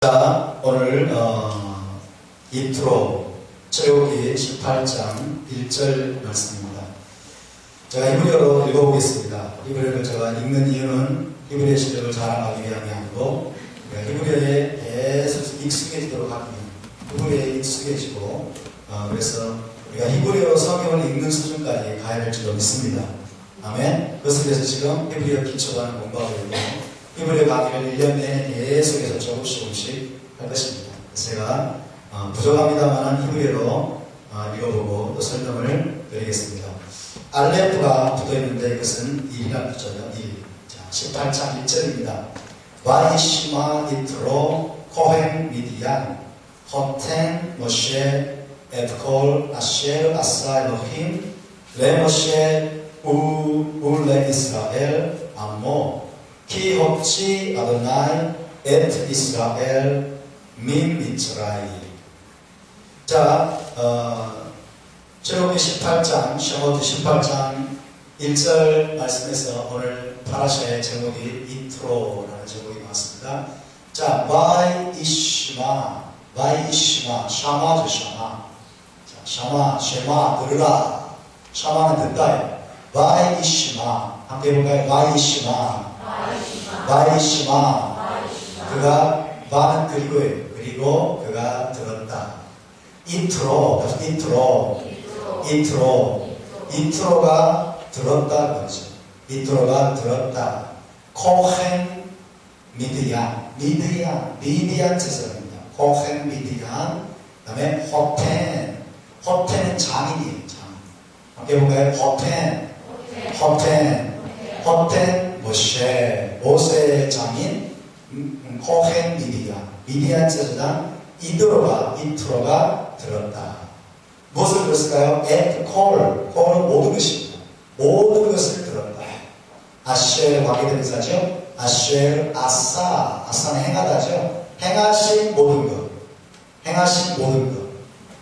자, 오늘 인트로 출애굽기 18장 1절 말씀입니다. 제가 히브리어로 읽어보겠습니다. 히브리어를 제가 읽는 이유는 히브리어 실력을 자랑하기 위함이 아니고 히브리어에 계속 익숙해지도록 하기 위해 히브리어에 익숙해지고 그래서 우리가 히브리어 성경을 읽는 수준까지 가야 될 줄로 믿습니다. 아멘. 그것을 위해서 지금 히브리어 기초반을 공부하고 있고 히브리어 강의를 1년 내내 계속해서 조금씩 할 것입니다. 그래서 제가 부족합니다만 히브리어로 읽어보고 또 설명을 드리겠습니다. 알레프가 붙어있는데 이것은 1이라는 뜻이죠. 1. 자, 18장 1절입니다. 와이시마 이트로 코헨 미디안 호텐 모셰 에프콜 아셰 아사 엘로힘 레모셰 울레 이스라엘 암모 키 홉치 아도나이 에트 이스라엘 민 미츠라이. 자, 출애굽기 18장, 셔모트 18장 1절 말씀에서 오늘 파라샤의 제목이 인트로라는 제목이 나왔습니다. 자, 와이시마, 샤마죠, 샤마. 자, 샤마, 쉐마, 들으라. 샤마는 듣다요. 와이시마, 함께 해볼까요? 와이시마. 그가 와는 그리고예요. 그리고 그가 들었다. 인트로가 들었다 그러죠. 인트로가 들었다. 코헨 미디안 제사입니다. 코헨 미디안. 그 다음에 호텐은 장인이에요. 장인. 함께 볼까요? 호텐 모세의 장인 코헨 미디안 제사장 인트로가 들었다. 무엇을 들었을까요? 콜은 모든 것입니다. 모든 것을 들었다. 아쉘 관계대명사죠. 아쉘 아사는 행하다죠. 행하신 모든 것.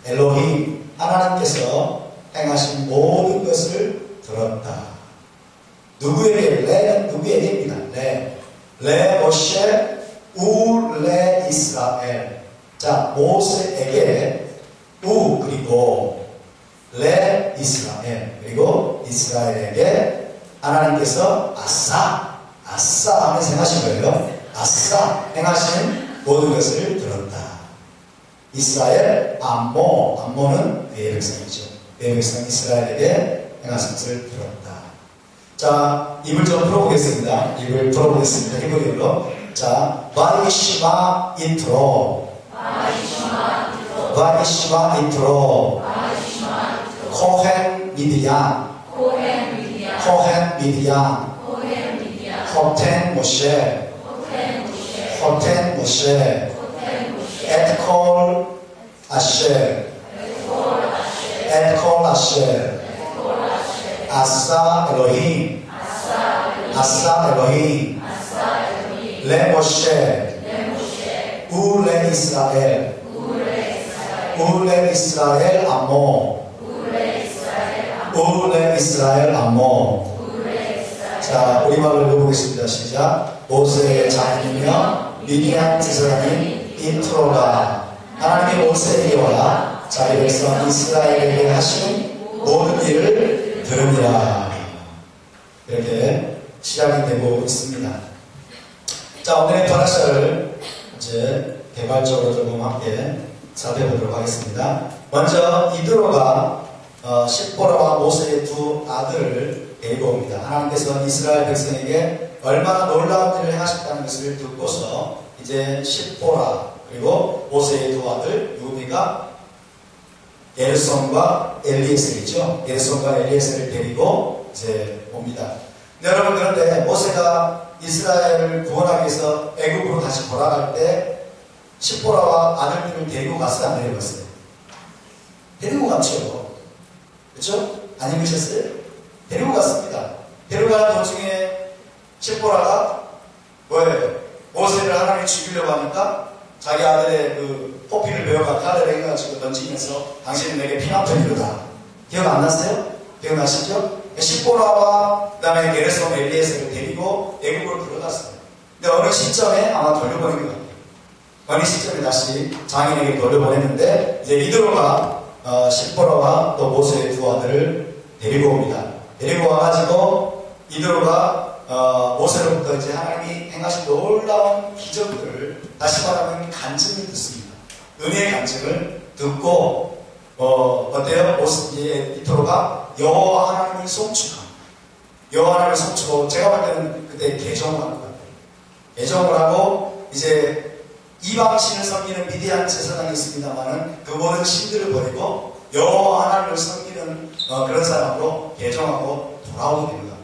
엘로힘 하나님께서 행하신 모든 것을 들었다. 누구에게? 레는 누구에게입니다. 레 모셰 울레 이스라엘. 자, 모세에게 그리고 레 이스라엘 그리고 이스라엘에게 하나님께서 아싸 하면서 행하신 거예요. 아싸 행하신 모든 것을 들었다. 이스라엘 암모는 내 백성이죠. 내 백성 이스라엘에게 행하신 것을 들었다. 자, 입을 좀 풀어보겠습니다. 히브리어로. 자, 와이시마 인트로 코헨 미디안 호텐 모셰 에트콜 아셰 아사 엘로힘 레모셰 울레 이스라엘 암모 자, 우리말로 읽어보겠습니다. 시작. 모세의 장인이며 미디안 제사장인 인트로가 하나님의 모세에게와 자기 백성 이스라엘에게 하신 모든 일을 들으니라. 이렇게 시작이 되고 있습니다. 자, 오늘의 파라샤를 이제 개괄적으로 조금 함께 살펴보도록 하겠습니다. 먼저 이드로가 십보라와 모세의 두 아들을 데리고 옵니다. 하나님께서 이스라엘 백성에게 얼마나 놀라운 일을 행하셨다는 것을 듣고서 이제 십보라 그리고 모세의 두 아들 누굽니까? 게르손과 엘리에셀이죠. 게르손과 엘리에셀을 데리고 이제 옵니다. 여러분, 그런데 모세가 이스라엘을 구원하기 위해서 애굽으로 다시 돌아갈 때 십보라와 아들들을 데리고 갔어요? 안 데리고 갔어요? 데리고 갔죠. 그렇죠? 안 읽으셨어요? 데리고 갔습니다. 데리고 가는 도중에 십보라가 뭐예요? 모세를 하나님이 죽이려고 하니까 자기 아들의 그 호피를 베어가 칼을 해가지고 던지면서 당신은 내게 피난편이로다. 기억 안 났어요? 기억나시죠? 십보라와 그 다음에 게르손 엘리에셀을 데리고 애굽으로 들어갔어요. 근데 어느 시점에 아마 돌려보낸 것 같아요. 어느 시점에 다시 장인에게 돌려보냈는데 이제 이드로가 십보라와 또 모세의 두 아들을 데리고 옵니다. 데리고 와가지고 이드로가 모세로부터 이제 하나님이 행하신 놀라운 기적들을 다시 말하면 간증을 듣습니다. 은혜의 간증을 듣고 어때요? 이제 이드로가 여호와 하나님을 송축합니다. 여호와 하나님을 송축하고 제가 볼 때는 그때 개종을 한 것 같아요. 개종을 하고 이제 이방신을 섬기는 미디안 제사장이 있습니다만은 그 모든 신들을 버리고 여호와 하나님을 섬기는 그런 사람으로 개종하고 돌아오게 되는 것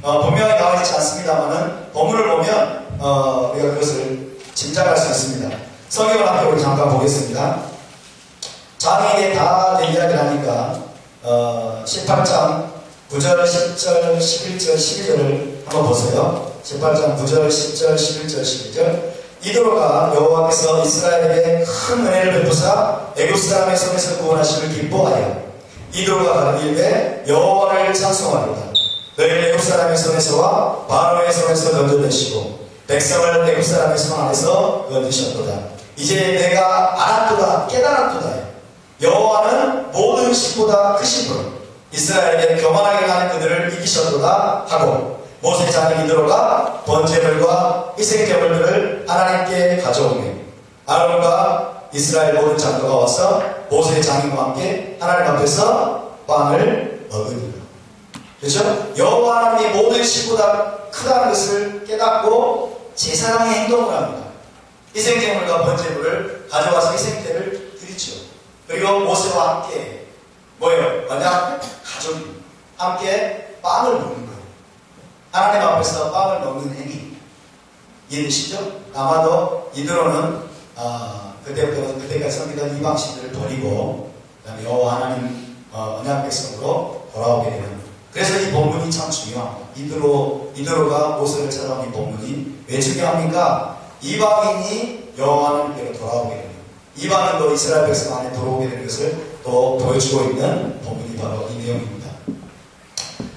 같아요. 분명히 나와 있지 않습니다만은 본문을 보면 우리가 그것을 짐작할 수 있습니다. 성경을 함께 우리 잠깐 보겠습니다. 장에게 다 된 이야기를 하니까 18장 9절, 10절, 11절, 12절을 한번 보세요. 18장 9절, 10절, 11절, 12절. 이드로가 여호와께서 이스라엘에게 큰 은혜를 베푸사 애굽 사람의 손에서 구원하심을 기뻐하여 이드로가 가르기에 여호와를 찬송하리로다. 너희는 애굽 사람의 손에서와 바로의 손에서 건져내시고 백성을 애굽 사람의 손 안에서 건지셨도다. 이제 내가 알았도다 깨달았도다. 여호와는 모든 신보다 크시므로 이스라엘에게 교만하게 하는 그들을 이기셨도다 하고 모세 장인 이드로가 번제물과 희생제물들을 하나님께 가져오며 아론과 이스라엘 모든 장로가 와서 모세 장인과 함께 하나님 앞에서 빵을 먹으니라. 그렇죠? 여호와 하나님이 모든 신보다 크다는 것을 깨닫고 제사장의 행동을 합니다. 희생제물과 번제물을 가져와서 희생제를 드리죠. 그리고 모세와 함께 뭐예요? 만약 가족이 함께 빵을 먹는 거예요. 하나님 앞에서 빵을 먹는 행위 이해되시죠? 아마도 이드로는 그때까지 섬기던 이방신들을 버리고 그다음에 여호와 하나님 언약 백성으로 돌아오게 되는. 그래서 이 본문이 참 중요합니다. 이드로가 모세를 찾아온 이 본문이 왜 중요합니까? 이방인이 여호와 하나님께로 돌아오게 되는, 이방인도 이스라엘 백성 안에 들어오게 되는 것을 또 보여주고 있는 본문이 바로 이 내용입니다.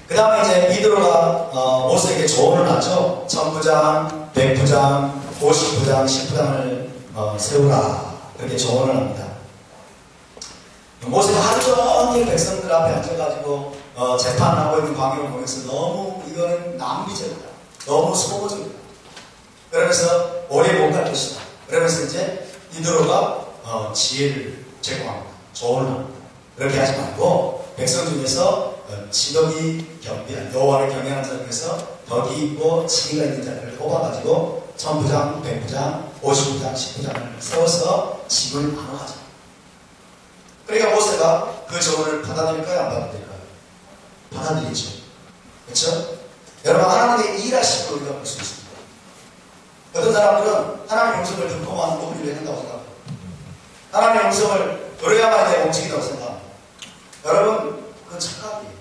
그 다음에 이제 이드로가 모세에게 조언을 하죠. 1000부장, 100부장, 50부장, 10부장을 세우라. 그렇게 조언을 합니다. 모세가 하루 종일 백성들 앞에 앉아가지고 재판하고 있는 광경을 보면서 너무 이거는 낭비적이다. 너무 소모적이다. 그러면서 오래 못 갈 것이다. 그러면서 이제 이드로가 지혜를 제공합니다. 조언을 합니다. 그렇게 하지 말고 백성 중에서 지덕이 겸비한 여호와를 경외하는 자 중에서 덕이 있고 지혜가 있는 자들을 뽑아가지고 1000부장, 100부장, 50부장, 10부장을 세워서 집을 나눠가자. 그러니까 모세가 그 조언을 받아들일까요? 안 받아들일까요? 받아들이죠. 그렇죠? 여러분, 하나님의 일하신 걸 우리가 볼 수 있습니다. 어떤 사람들은 하나님의 음성을 듣고만 노비를 한다고 생각합니다. 하나님의 음성을 들어야만 이제 목적이라고 생각합니다. 여러분, 그건 착각이에요.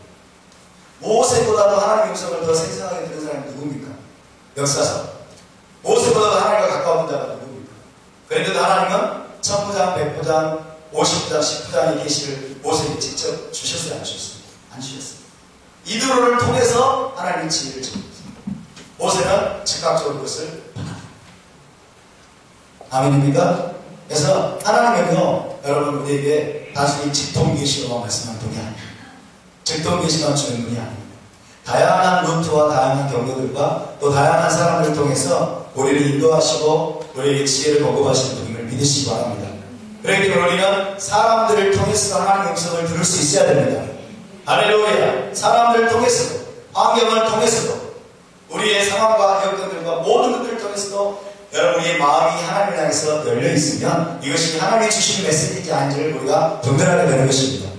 모세보다도 하나님의 음성을 더 생생하게 들은 사람이 누굽니까? 역사상 모세보다도 하나님과 가까운 자가 누굽니까? 그런데도 하나님은 1000부장, 100부장, 50부장, 10부장의 계시를 모세에게 직접 주셨어요? 안 주셨어요? 안 주셨어요. 이드로를 통해서 하나님의 지혜를 주셨어요. 모세는 즉각적으로 그것을 받았어요. 아멘입니까? 그래서 하나님은요, 여러분 우리에게 단순히 직통계시로만 말씀하는 분이 아닙니다. 직통계시만 주는 분이 아닙니다. 다양한 루트와 다양한 경로들과 또 다양한 사람들을 통해서 우리를 인도하시고 우리에게 지혜를 공급하시는 분임을 믿으시기 바랍니다. 그렇기 때문에 우리는 사람들을 통해서 하나님의 음성을 들을 수 있어야 됩니다. 할렐루야. 사람들을 통해서도, 환경을 통해서도, 우리의 상황과 여건들과 모든 것들을 통해서도 여러분 우리의 마음이 하나님을 향해서 열려있으면 이것이 하나님이 주시는 메시지인지 아닌지를 우리가 분별하게 되는 것입니다.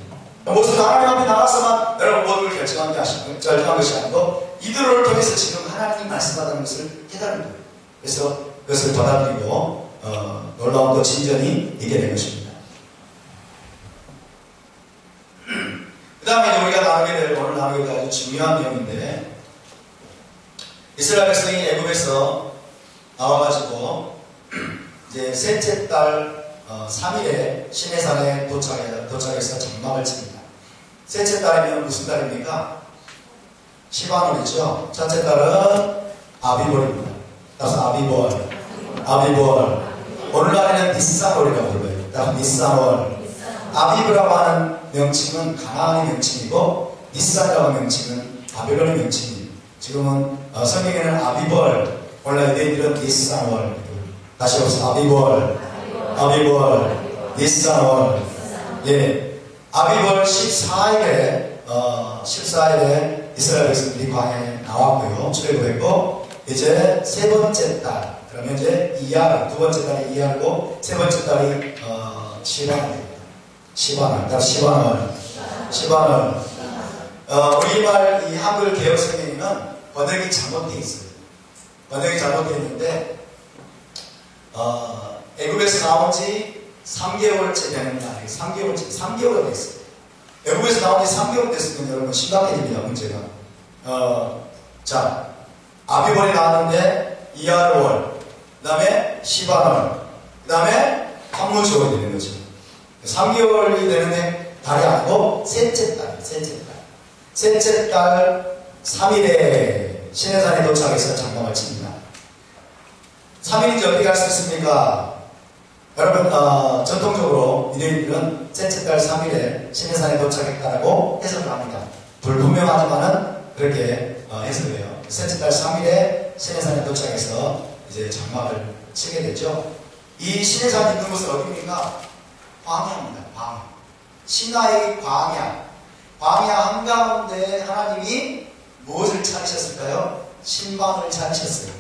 모세가 하나님 앞에 나가서만 여러분 모든 걸 결정한 것이 아니고 이들을 통해서 지금 하나님이 말씀하다는 것을 깨달은 거예요. 그래서 그것을 받아들이고 놀라운 또 진전이 있게 된 것입니다. 그 다음에 우리가 오늘 나누게 될 아주 중요한 내용인데, 이스라엘 백성이 애굽에서 나와가지고 이제 셋째 달 3일에 시내산에 도착해서 장막을 칩니다. 셋째 달이면 무슨 달입니까? 시바놀이죠. 첫째 달은 아비볼입니다. 그래서 아비볼. 오늘날에는 니산월이라고 불러요. 니산월. 아비브라고 하는 명칭은 가나안의 명칭이고 니산이라고 하는 명칭은 바벨론의 명칭이에요. 지금은 성경에는 아비벌, 원래 유대인들은 니산월. 다시 해보세요. 아비벌, 니산월. 예, 아비벌 14일에 이스라엘 백성들이 광야에 나왔고요. 출애굽했고, 이제 세 번째 달, 그러면 이제 이야르, 두 번째 달이 이야르고, 세 번째 달이 시반월. 우리말 이 한글 개혁 성경에는 번역이 잘못되어 있어요. 번역이 잘못되어 있는데, 애굽에서 나온 지 3개월째 되는 날이 3개월이 됐어요. 애굽에서 나온 지 3개월 됐으면 여러분 심각해집니다, 문제가. 자, 아비월이 나왔는데 이야르월, 그 다음에 시반월, 그 다음에 한문초가 되는 거죠. 3개월이 되는데 달이 아니고 셋째 달 3일에 시내산에 도착해서 장막을 칩니다. 3일인지 어떻게 할 수 있습니까? 여러분, 전통적으로 유대인들은 셋째 달 3일에 시내산에 도착했다라고 해석을 합니다. 불분명하지만은 그렇게 해석을 해요. 셋째 달 3일에 시내산에 도착해서 이제 장막을 치게 되죠. 이 시내산이 있는 곳은 어디입니까? 광야입니다. 광야. 시나이 광야. 광야 한가운데 하나님이 무엇을 찾으셨을까요? 신방을 찾으셨어요.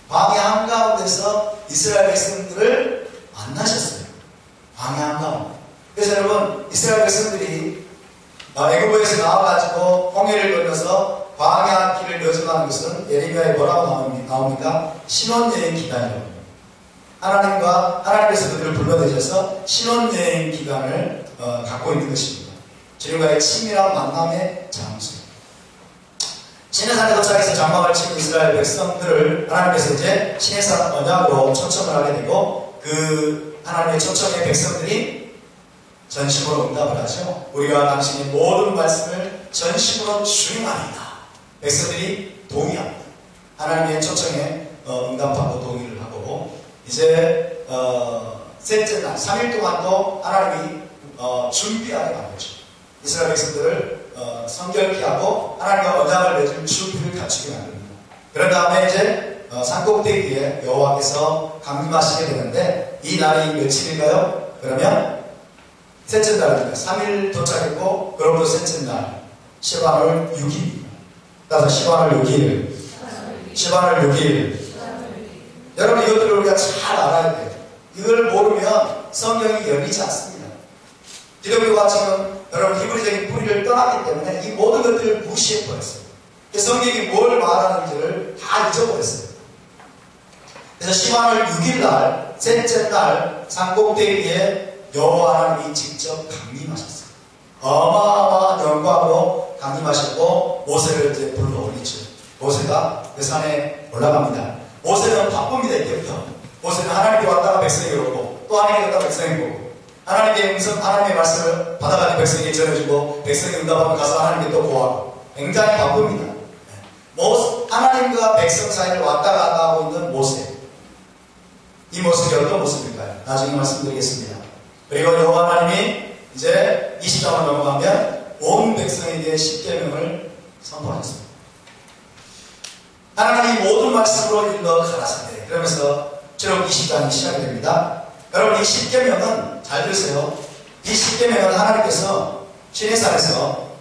광야 한가운데서 이스라엘 백성들을 만나셨어요. 광야 한가운데. 그래서 여러분, 이스라엘 백성들이 애굽에서 나와가지고 홍해를 건너서 광야 길을 여정하는 것은 예레미야에 뭐라고 나옵니까? 신혼여행 기간이라고. 하나님께서 그들을 불러내셔서 신혼여행 기간을 갖고 있는 것입니다. 주님과의 친밀한 만남의 장소. 시내산에 도착해서 장막을 치고 이스라엘 백성들을 하나님께서 이제 시내산 언약으로 초청을 하게 되고, 그 하나님의 초청의 백성들이 전심으로 응답을 하죠. 우리가 당신의 모든 말씀을 전심으로 수행하리이다. 백성들이 동의합니다. 하나님의 초청에 응답하고 동의를 하고, 이제 셋째 날 3일 동안도 하나님이 준비하게 만들죠. 이스라엘 백성들을 성결케 하고 하나님과 언약을 맺을 준비를 갖추게 만듭니다. 그런 다음에 이제 산꼭대기에 여호와께서 강림하시게 되는데, 이 날이 며칠일까요? 그러면 셋째 날입니다. 3일 도착했고, 그로부터 셋째 날 시반월 6일입니다. 따라서 시반월 6일. 여러분, 이것들을 우리가 잘 알아야 돼요. 이걸 모르면 성경이 열리지 않습니다. 기독교가 지금 여러분 히브리적인 뿌리를 떠났기 때문에 이 모든 것들을 무시해버렸어요. 성경이 뭘 말하는지를 다 잊어버렸어요. 그래서 시반월 6일날 셋째 날 산꼭대기에 여호와 하나님이 직접 강림하셨어요. 어마어마한 영광으로 강림하셨고, 모세를 이제 불러올리죠. 모세가 그 산에 올라갑니다. 모세는 바쁩니다. 이때부터. 모세는 하나님께 왔다가 백성에게 오고, 또 하나님께 왔다가 백성에게 오고, 하나님의 음성, 하나님의 말씀을 받아가지고 백성에게 전해주고, 백성이 응답하면 가서 하나님께 또 보호하고, 굉장히 바쁩니다. 하나님과 백성 사이를 왔다 갔다 하고 있는 모세. 이 모습이 어떤 모습일까요? 나중에 말씀드리겠습니다. 그리고 여호와 하나님이 이제 20장을 넘어가면 온 백성에게 십계명을 선포하셨습니다. 하나님이 모든 말씀으로 일러 가라사대. 그러면서 출애굽 20장이 시작이 됩니다. 여러분, 이 십계명은 잘 들으세요. 이 십계명은 하나님께서 시내산에서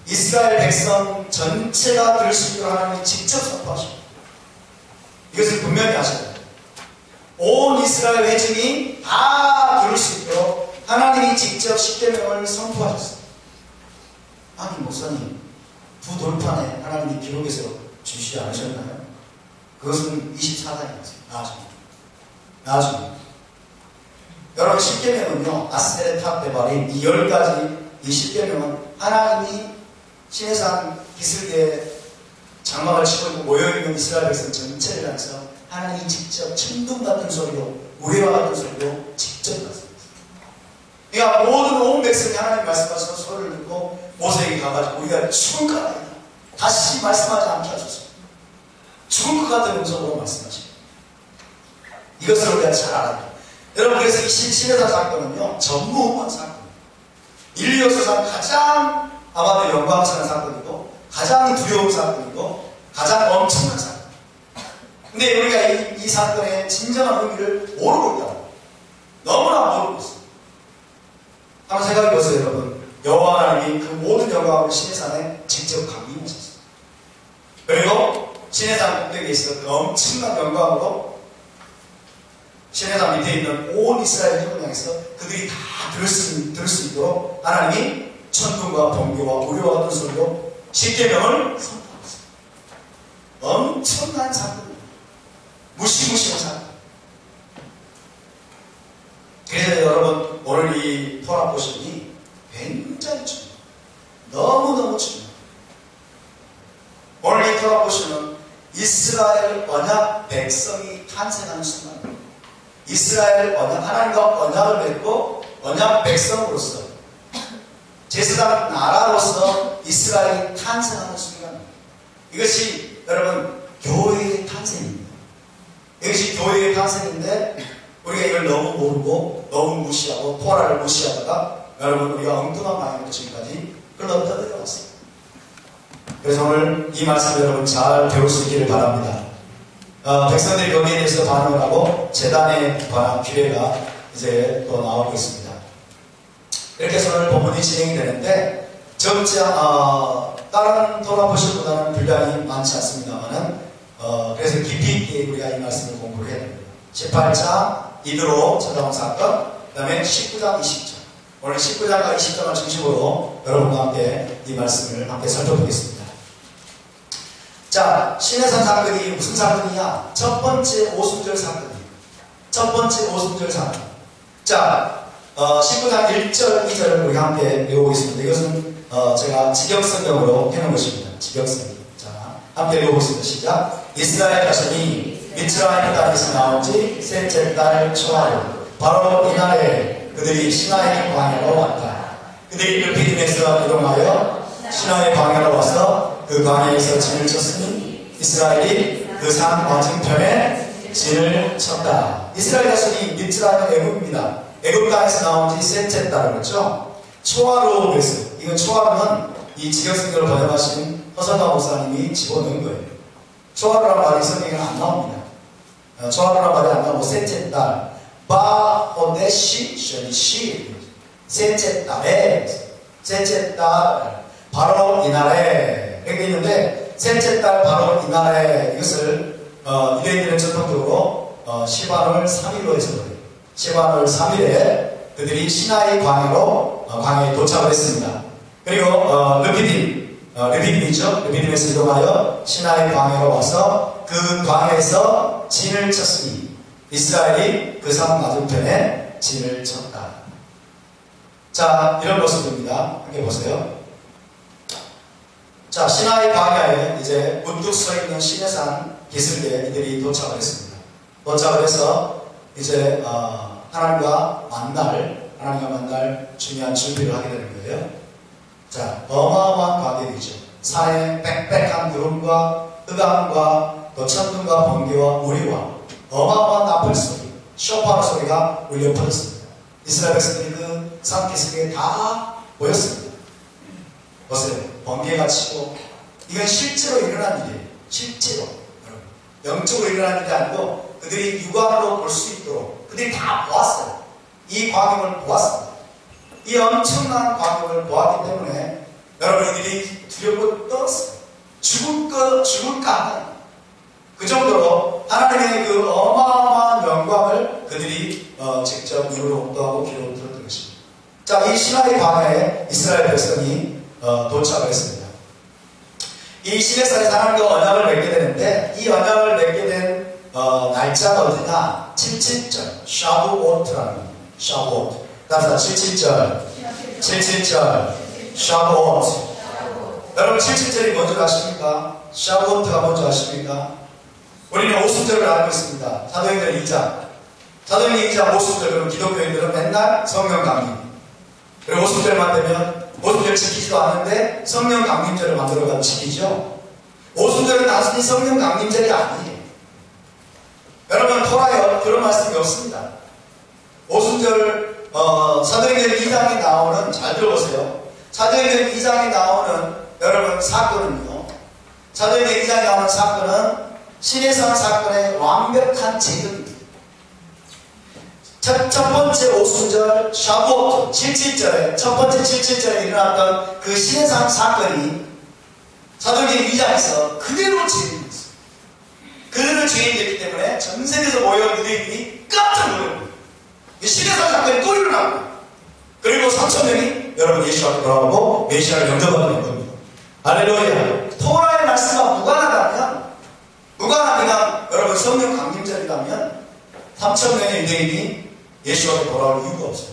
이스라엘 백성 전체가 들을 수 있도록 하나님이 직접 선포하십니다. 이것을 분명히 하셔야 돼요. 온 이스라엘 회중이 다 들을 수 있도록 하나님이 직접 십계명을 선포하셨어요. 아니, 목사님, 두 돌판에 하나님이 기록해서 주시지 않으셨나요? 그것은 24장이었어요. 나중에. 여러분, 십계명은요, 아스테레탑 데바림, 이 10가지 이 십계명은 하나님이 시내산 기슭에 장막을 치고 있고 모여있는 이스라엘 백성 전체를 향해서 하나님이 직접 천둥 같은 소리로, 우레와 같은 소리로 직접 말씀하셨어요. 그러니까 모든 온 백성이 하나님 말씀하셔서 소리를 듣고 모세에게 가가지고 우리가 죽을 것 아니다. 다시 말씀하지 않게 하소서. 죽을 것 같은 음성으로 말씀하십니다. 이것을 우리가 잘 알아야 돼요. 여러분, 그래서 이 시내산 사건은요, 전무후무한 사건. 인류 역사상 가장 아마도 영광스러운 사건이고, 가장 두려운 사건이고, 가장 엄청난 사건. 근데 우리가 이 사건의 진정한 의미를 모르고 있다. 너무나 모르고 있습니다. 한번 생각해 보세요, 여러분. 여호와 하나님이 그 모든 영광을 시내산에 직접 강림하셨습니다. 그리고 시내산 꼭대기에 있어 그 엄청난 영광으로 시내산 밑에 있는 온 이스라엘 족을 향해서 그들이 다 들을 수 있도록 하나님이 천둥과 번개와 우리와 같은 소리로 십계명을 선포하셨습니다. 엄청난 사건입니다. 무시무시한 사건. 그래서 여러분, 오늘 이 토라 포션이 굉장히 중요해요. 너무너무 중요해요. 오늘 이 토라 포션은 이스라엘 언약 백성이 탄생하는 순간입니다. 이스라엘 언약, 하나님과 언약을 맺고 언약 백성으로서 제사장 나라로서 이스라엘이 탄생하는 순간입니다. 이것이 여러분 교회의 탄생입니다. 이것이 교회의 탄생인데 우리가 이걸 너무 모르고 너무 무시하고 토라를 무시하다가 여러분 우리가 엉뚱한 방향으로 지금까지 흘러떨어져 왔습니다. 그래서 오늘 이 말씀 여러분 잘 배울 수 있기를 바랍니다. 백성들이 거기에 대해서 반응을 하고 재단에 관한 규례가 이제 또 나오고 있습니다. 이렇게 해서 오늘 본문이 진행이 되는데 다른 토라 포션보다는 분량이 많지 않습니다만은 그래서 깊이 있게 우리가 이 말씀을 공부를 해야 됩니다. 18장 이드로 찾아온 사건, 그 다음에 19장 20장. 오늘 19장과 20장을 중심으로 여러분과 함께 이 말씀을 함께 살펴보겠습니다. 자, 시내산 사건이 무슨 사건이냐? 첫 번째 오순절 사건입니다. 첫 번째 오순절 사건. 자, 19장 1절, 2절을 우리 함께 배워보겠습니다. 이것은 제가 직역성경으로 해놓은 것입니다. 직역성경. 자, 함께 배워보겠습니다. 시작. 이스라엘 자손이 미츠라임 땅에서 나온 지 셋째 달 초하루 바로 이날에 그들이 시나이 광야로 왔다. 그들이 르피딤에서 이동하여 시나이 광야로 와서 그 광야에서 진을 쳤으니 이스라엘이 그 산 맞은편에 진을 쳤다. 이스라엘 자손이 미츠라임은 애굽입니다. 애굽 땅에서 나온 지 셋째 달 그렇죠? 초하루 그랬어요. 이건 초하루는 이 직역성경을 번역하신 허선화 목사님이 집어넣은 거예요. 초하루란 말이 성경에는 안 나옵니다. 초하루란 말이 안 나오고 셋째 달 바호데시 셔리시 셋째 달에 셋째 달 바로 이날에 이렇게 있는데 셋째 달 바로 이날에 이것을 유대인들은 전통적으로 시반월 3일로 해서 그래요. 시반월 3일에 그들이 시나이 광야에 도착을 했습니다. 그리고 르비딤이죠. 르비딤에서 이동하여 시나이 광야로 와서 그 광야에서 진을 쳤으니 이스라엘이 그 산 맞은편에 진을 쳤다. 자, 이런 모습입니다. 함께 보세요. 자, 시나이 광야에 이제 문득 서 있는 시내산 기슭에 이들이 도착을 했습니다. 도착을 해서 이제 하나님과 만날 중요한 준비를 하게 되는 거예요. 자, 어마어마한 광경이죠. 산에 빽빽한 구름과 흑암과 또 천둥과 번개와 우리와 어마어마한 나팔 소리, 쇼파르 소리가 울려 퍼졌습니다. 이스라엘 백성들이 그 산 기슭에 다 모였습니다. 보세요. 번개가 치고 이건 실제로 일어난 일이에요. 실제로 영적으로 일어난 일이 아니고 그들이 육안으로 볼 수 있도록 그들이 다 보았어요. 이 광경을 보았습니다. 이 엄청난 광경을 보았기 때문에 여러분들이 두렵고 떨었어요. 죽을까 하는 그 정도로 하나님의 그 어마어마한 영광을 그들이 직접 눈으로 목도하고 귀로 들었던 것입니다. 자, 이 시나이 광야에 이스라엘 백성이 도착을 했습니다. 이 시내산에서 하나님과 언약을 맺게 되는데 이 언약을 맺게 된 날짜가 어디냐? 77절 샤부오트라는 겁니다. 샤부오트. 따라서 77절 샤부오트. 여러분 77절이 뭔지 아십니까? 샤부오트가 뭔지 아십니까? 우리는 오순절을 알고 있습니다. 사도행전 2장. 사도행전 2장 오순절. 그럼 기독교인들은 맨날 성령 강림. 그리고 오순절만 되면 오순절 지키지도 않는데 성령 강림절을 만들어가지고 지키죠. 오순절은 단순히 성령 강림절이 아니에요. 여러분 토라에 그런 말씀이 없습니다. 사도행전 2장에 나오는, 잘 들어보세요. 사도행전 2장에 나오는 여러분 사건은요, 사도행전 2장에 나오는 사건은 시내산 사건의 완벽한 재현입니다. 첫 번째 오순절 샤부오트 77절에, 첫 번째 77절에 일어났던 그 시내산 사건이 사도행전 2장에서 그대로 재현됐어요. 그대로 재현됐기 때문에 전 세계에서 모여온 유대인들이 깜짝 놀랐어요. 시내산 사건이 또 일어나고, 그리고 3,000명이 여러분 예수 앞에 돌아오고 메시아를 영접하는 겁니다. 할렐루야. 토라의 말씀과 무관하면 여러분 성령 강림절이라면 3,000명의 유대인이 예수 앞에 돌아올 이유가 없어요.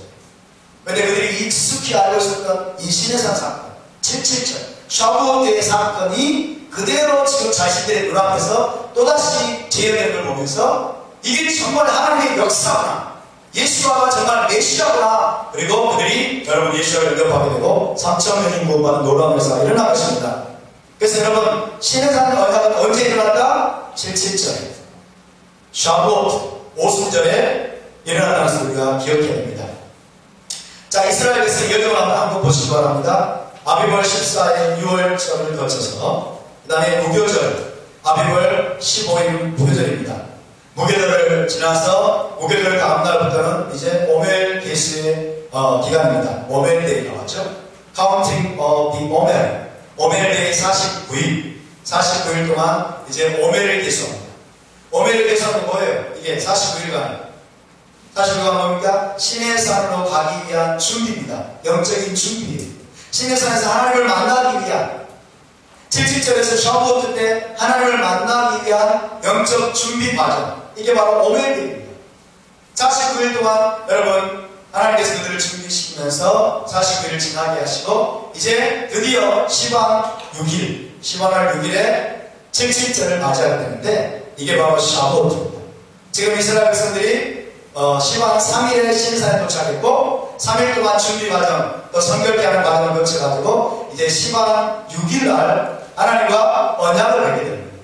그런데 그들이 익숙히 알고 있었던 이 시내산 사건, 77절 샤부오트의 사건이 그대로 지금 자신들의 눈앞에서 또다시 재현되는 걸 보면서 이게 정말 하나님의 역사구나, 예수가 정말 메시아구나. 그리고 그들이 여러분 예수를 영접하게 되고 3,000명이 구원받은 놀라운 역사가 일어난 것입니다. 그래서 여러분 시내산 언약은 언제 일어났다? 77절에 샤부오트 오순절에 일어났다는 것을 우리가 기억해야 됩니다. 자, 이스라엘에서 여정을 한번 보시기 바랍니다. 아비벌 14일 6월절을 거쳐서 그 다음에 무교절, 아비벌 15일 무교절입니다. 무교절을 지나서 무교절 다음날부터는 이제 오멜 개수의 기간입니다. 오멜데이 나왔죠. Counting of the 오멜, 오멜데이 49일 동안 이제 오멜을 개수합니다. 오멜을 개수하는 뭐예요? 이게 49일간. 49일간 뭡니까? 시내산으로 가기 위한 준비입니다. 영적인 준비예요. 시내산에서 하나님을 만나기 위한, 77절에서 샤부오트 때 하나님을 만나기 위한 영적 준비 과정, 이게 바로 오멜데이입니다. 49일 동안 여러분 하나님께서 그들을 준비시키면서 49일을 지나게 하시고 이제 드디어 시방 6일, 시방월 6일에 77절을 맞이하게 되는데 이게 바로 샤부오트입니다. 지금 이스라엘 백성들이 시방 3일에 시내산에 도착했고 3일 동안 준비 과정, 또 성결케 하는 과정을 거쳐가지고 이제 시방 6일날 하나님과 언약을 하게 됩니다.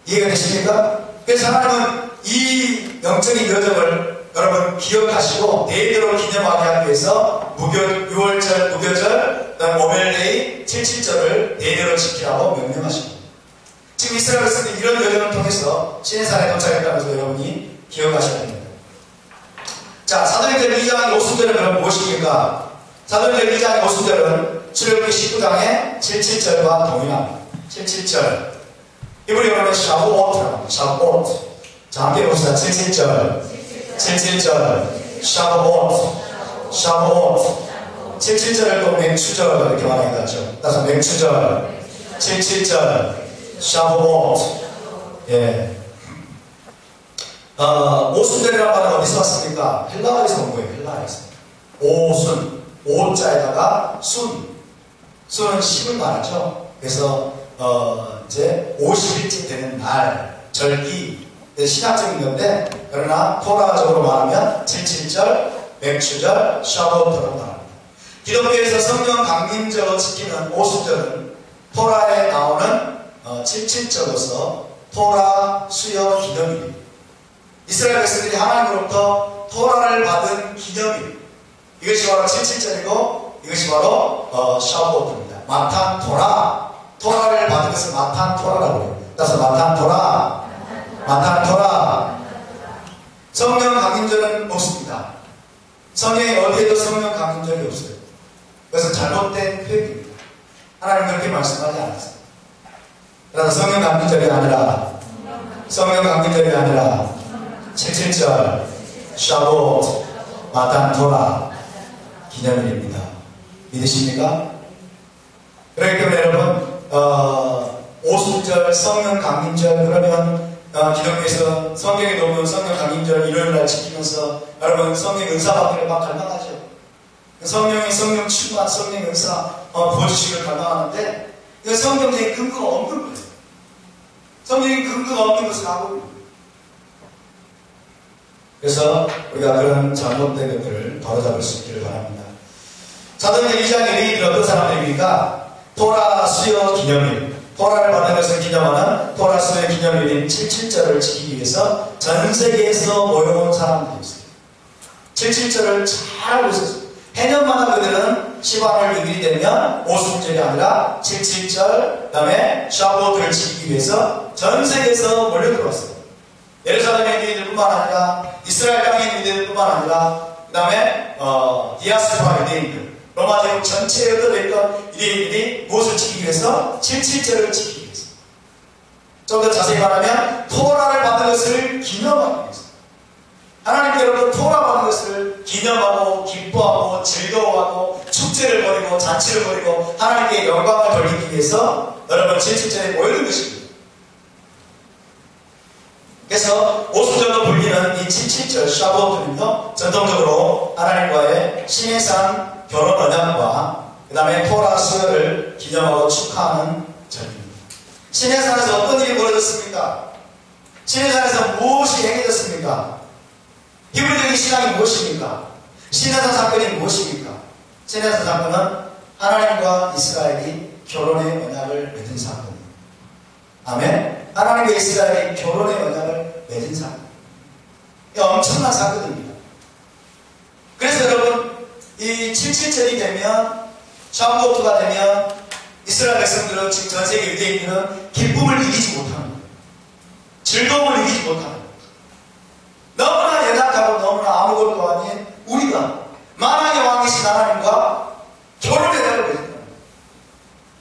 이해가 되십니까? 그래서 하나님은 이 영적인 여정을 여러분 기억하시고 대대로 기념하게 하기 위해서 6월절, 무교절, 그다음 오멜데이, 77절을 대대로 지키라고 명령하십니다. 지금 이스라엘 백성들이 이런 여정을 통해서 시내산에 도착했다는 것을 여러분이 기억하셔야 됩니다. 자, 사도행전 2장 오순절은 그럼 무엇입니까? 사도행전 2장 오순절은 출애굽기 19장의 77절과 동일합니다. 77절. 이분이 여러분 샤부오트라고 합니다. 샤부오트. 자, 함께 봅시다. 77절. 77절. 샤부오트. 샤부오트. 77절을 또 맹추절 이렇게 말하기도 하죠. 따라서 맹추절. 77절. 샤부오트. 예. 오순절이라는 말은 어디서 왔습니까? 헬라어에서 온 거예요. 헬라어에서. 오순. 오자에다가 순. 순은 10을 말하죠. 그래서 이제 50일째 되는 날, 절기, 신학적인 건데, 그러나 토라적으로 말하면 77절, 맹추절, 샤부오트라고 말합니다. 기독교에서 성령 강림절 지키는 오순절은 토라에 나오는 77절로서 토라 수여 기념일입니다. 이스라엘 백성들이 하나님으로부터 토라를 받은 기념일, 이것이 바로 77절이고 이것이 바로 샤부오트입니다. 마탄 토라, 토라를 받은 것을 마탄 토라라고 해요. 따라서 마탄 토라, 마탄 토라. 성령 강림절은 없습니다. 성경에 어디에도 성령 강림절이 없어요. 그래서 잘못된 표현입니다. 하나님 그렇게 말씀하지 않았어요. 그래서 성령 강림절이 아니라 77절 샤부오트 마탄 토라 기념일입니다. 믿으십니까? 그렇기 때문에 여러분 오순절 성령 강림절 그러면 기독교에서 성경에 놓으면 성령 강림절 일요일날 지키면서 여러분 성령 은사 받기를 막 갈망하죠. 성령의 성령 충만, 성령 은사 부어주시기를 갈망하는데 이건 성경적인 근거가 없는 거예요. 성경적인 근거가 없는 것을 하고 있는 거예요. 그래서 우리가 그런 잘못된 것들을 바로잡을 수 있기를 바랍니다. 사도행전 2장의 의인들은 어떤 사람들입니까? 토라 수여 기념일, 토라를 받는 것을 기념하는 토라 수여 기념일인 77절을 지키기 위해서 전 세계에서 모여온 사람들이 있어요. 77절을 잘 알고 있었어요. 해년마다 그들은 시간을 유일이 되면 오순절이 아니라 77절, 그 다음에 샤브오트를 지키기 위해서 전 세계에서 몰려들어왔어요. 예루살렘의 유대인들뿐만 아니라 이스라엘 땅의 유대인들뿐만 아니라 그 다음에 디아스포라 유대인들, 로마 제국 전체에 흩어져있던 유대인들이 무엇을 지키기 위해서? 77절을 지키기 위해서. 좀 더 자세히 말하면 토라를 받은 것을 기념하기 위해서. 하나님께로부터 토라 받은 것을 기념하고 기뻐하고 즐거워하고 축제를 벌이고 잔치를 벌이고 하나님께 영광을 돌리기 위해서 여러분 77절에 모여든 것입니다. 그래서 오순절로 불리는 이 77절 샤브오트는요, 전통적으로 하나님과의 시내산 결혼 언약과 그 다음에 토라 수요를 기념하고 축하하는 절입니다. 시내산에서 어떤 일이 벌어졌습니까? 시내산에서 무엇이 행해졌습니까? 히브리적인 신앙이 무엇입니까? 시내산 사건이 무엇입니까? 시내산 사건은 하나님과 이스라엘이 결혼의 언약을 맺은 사건입니다. 아멘. 하나님과 이스라엘이 결혼의 언약을 맺은 사건. 이 엄청난 사건입니다. 그래서 여러분, 이 77절이 되면, 샤브오트가 되면, 이스라엘 백성들은, 지금 전 세계 유대인들은 기쁨을 이기지 못하는 거예요. 즐거움을 이기지 못하는 거예요. 너무나 연약하고 너무나 아무것도 아닌 우리가 만왕의 왕이신 하나님과 결혼의 언약을 맺었다는 거예요.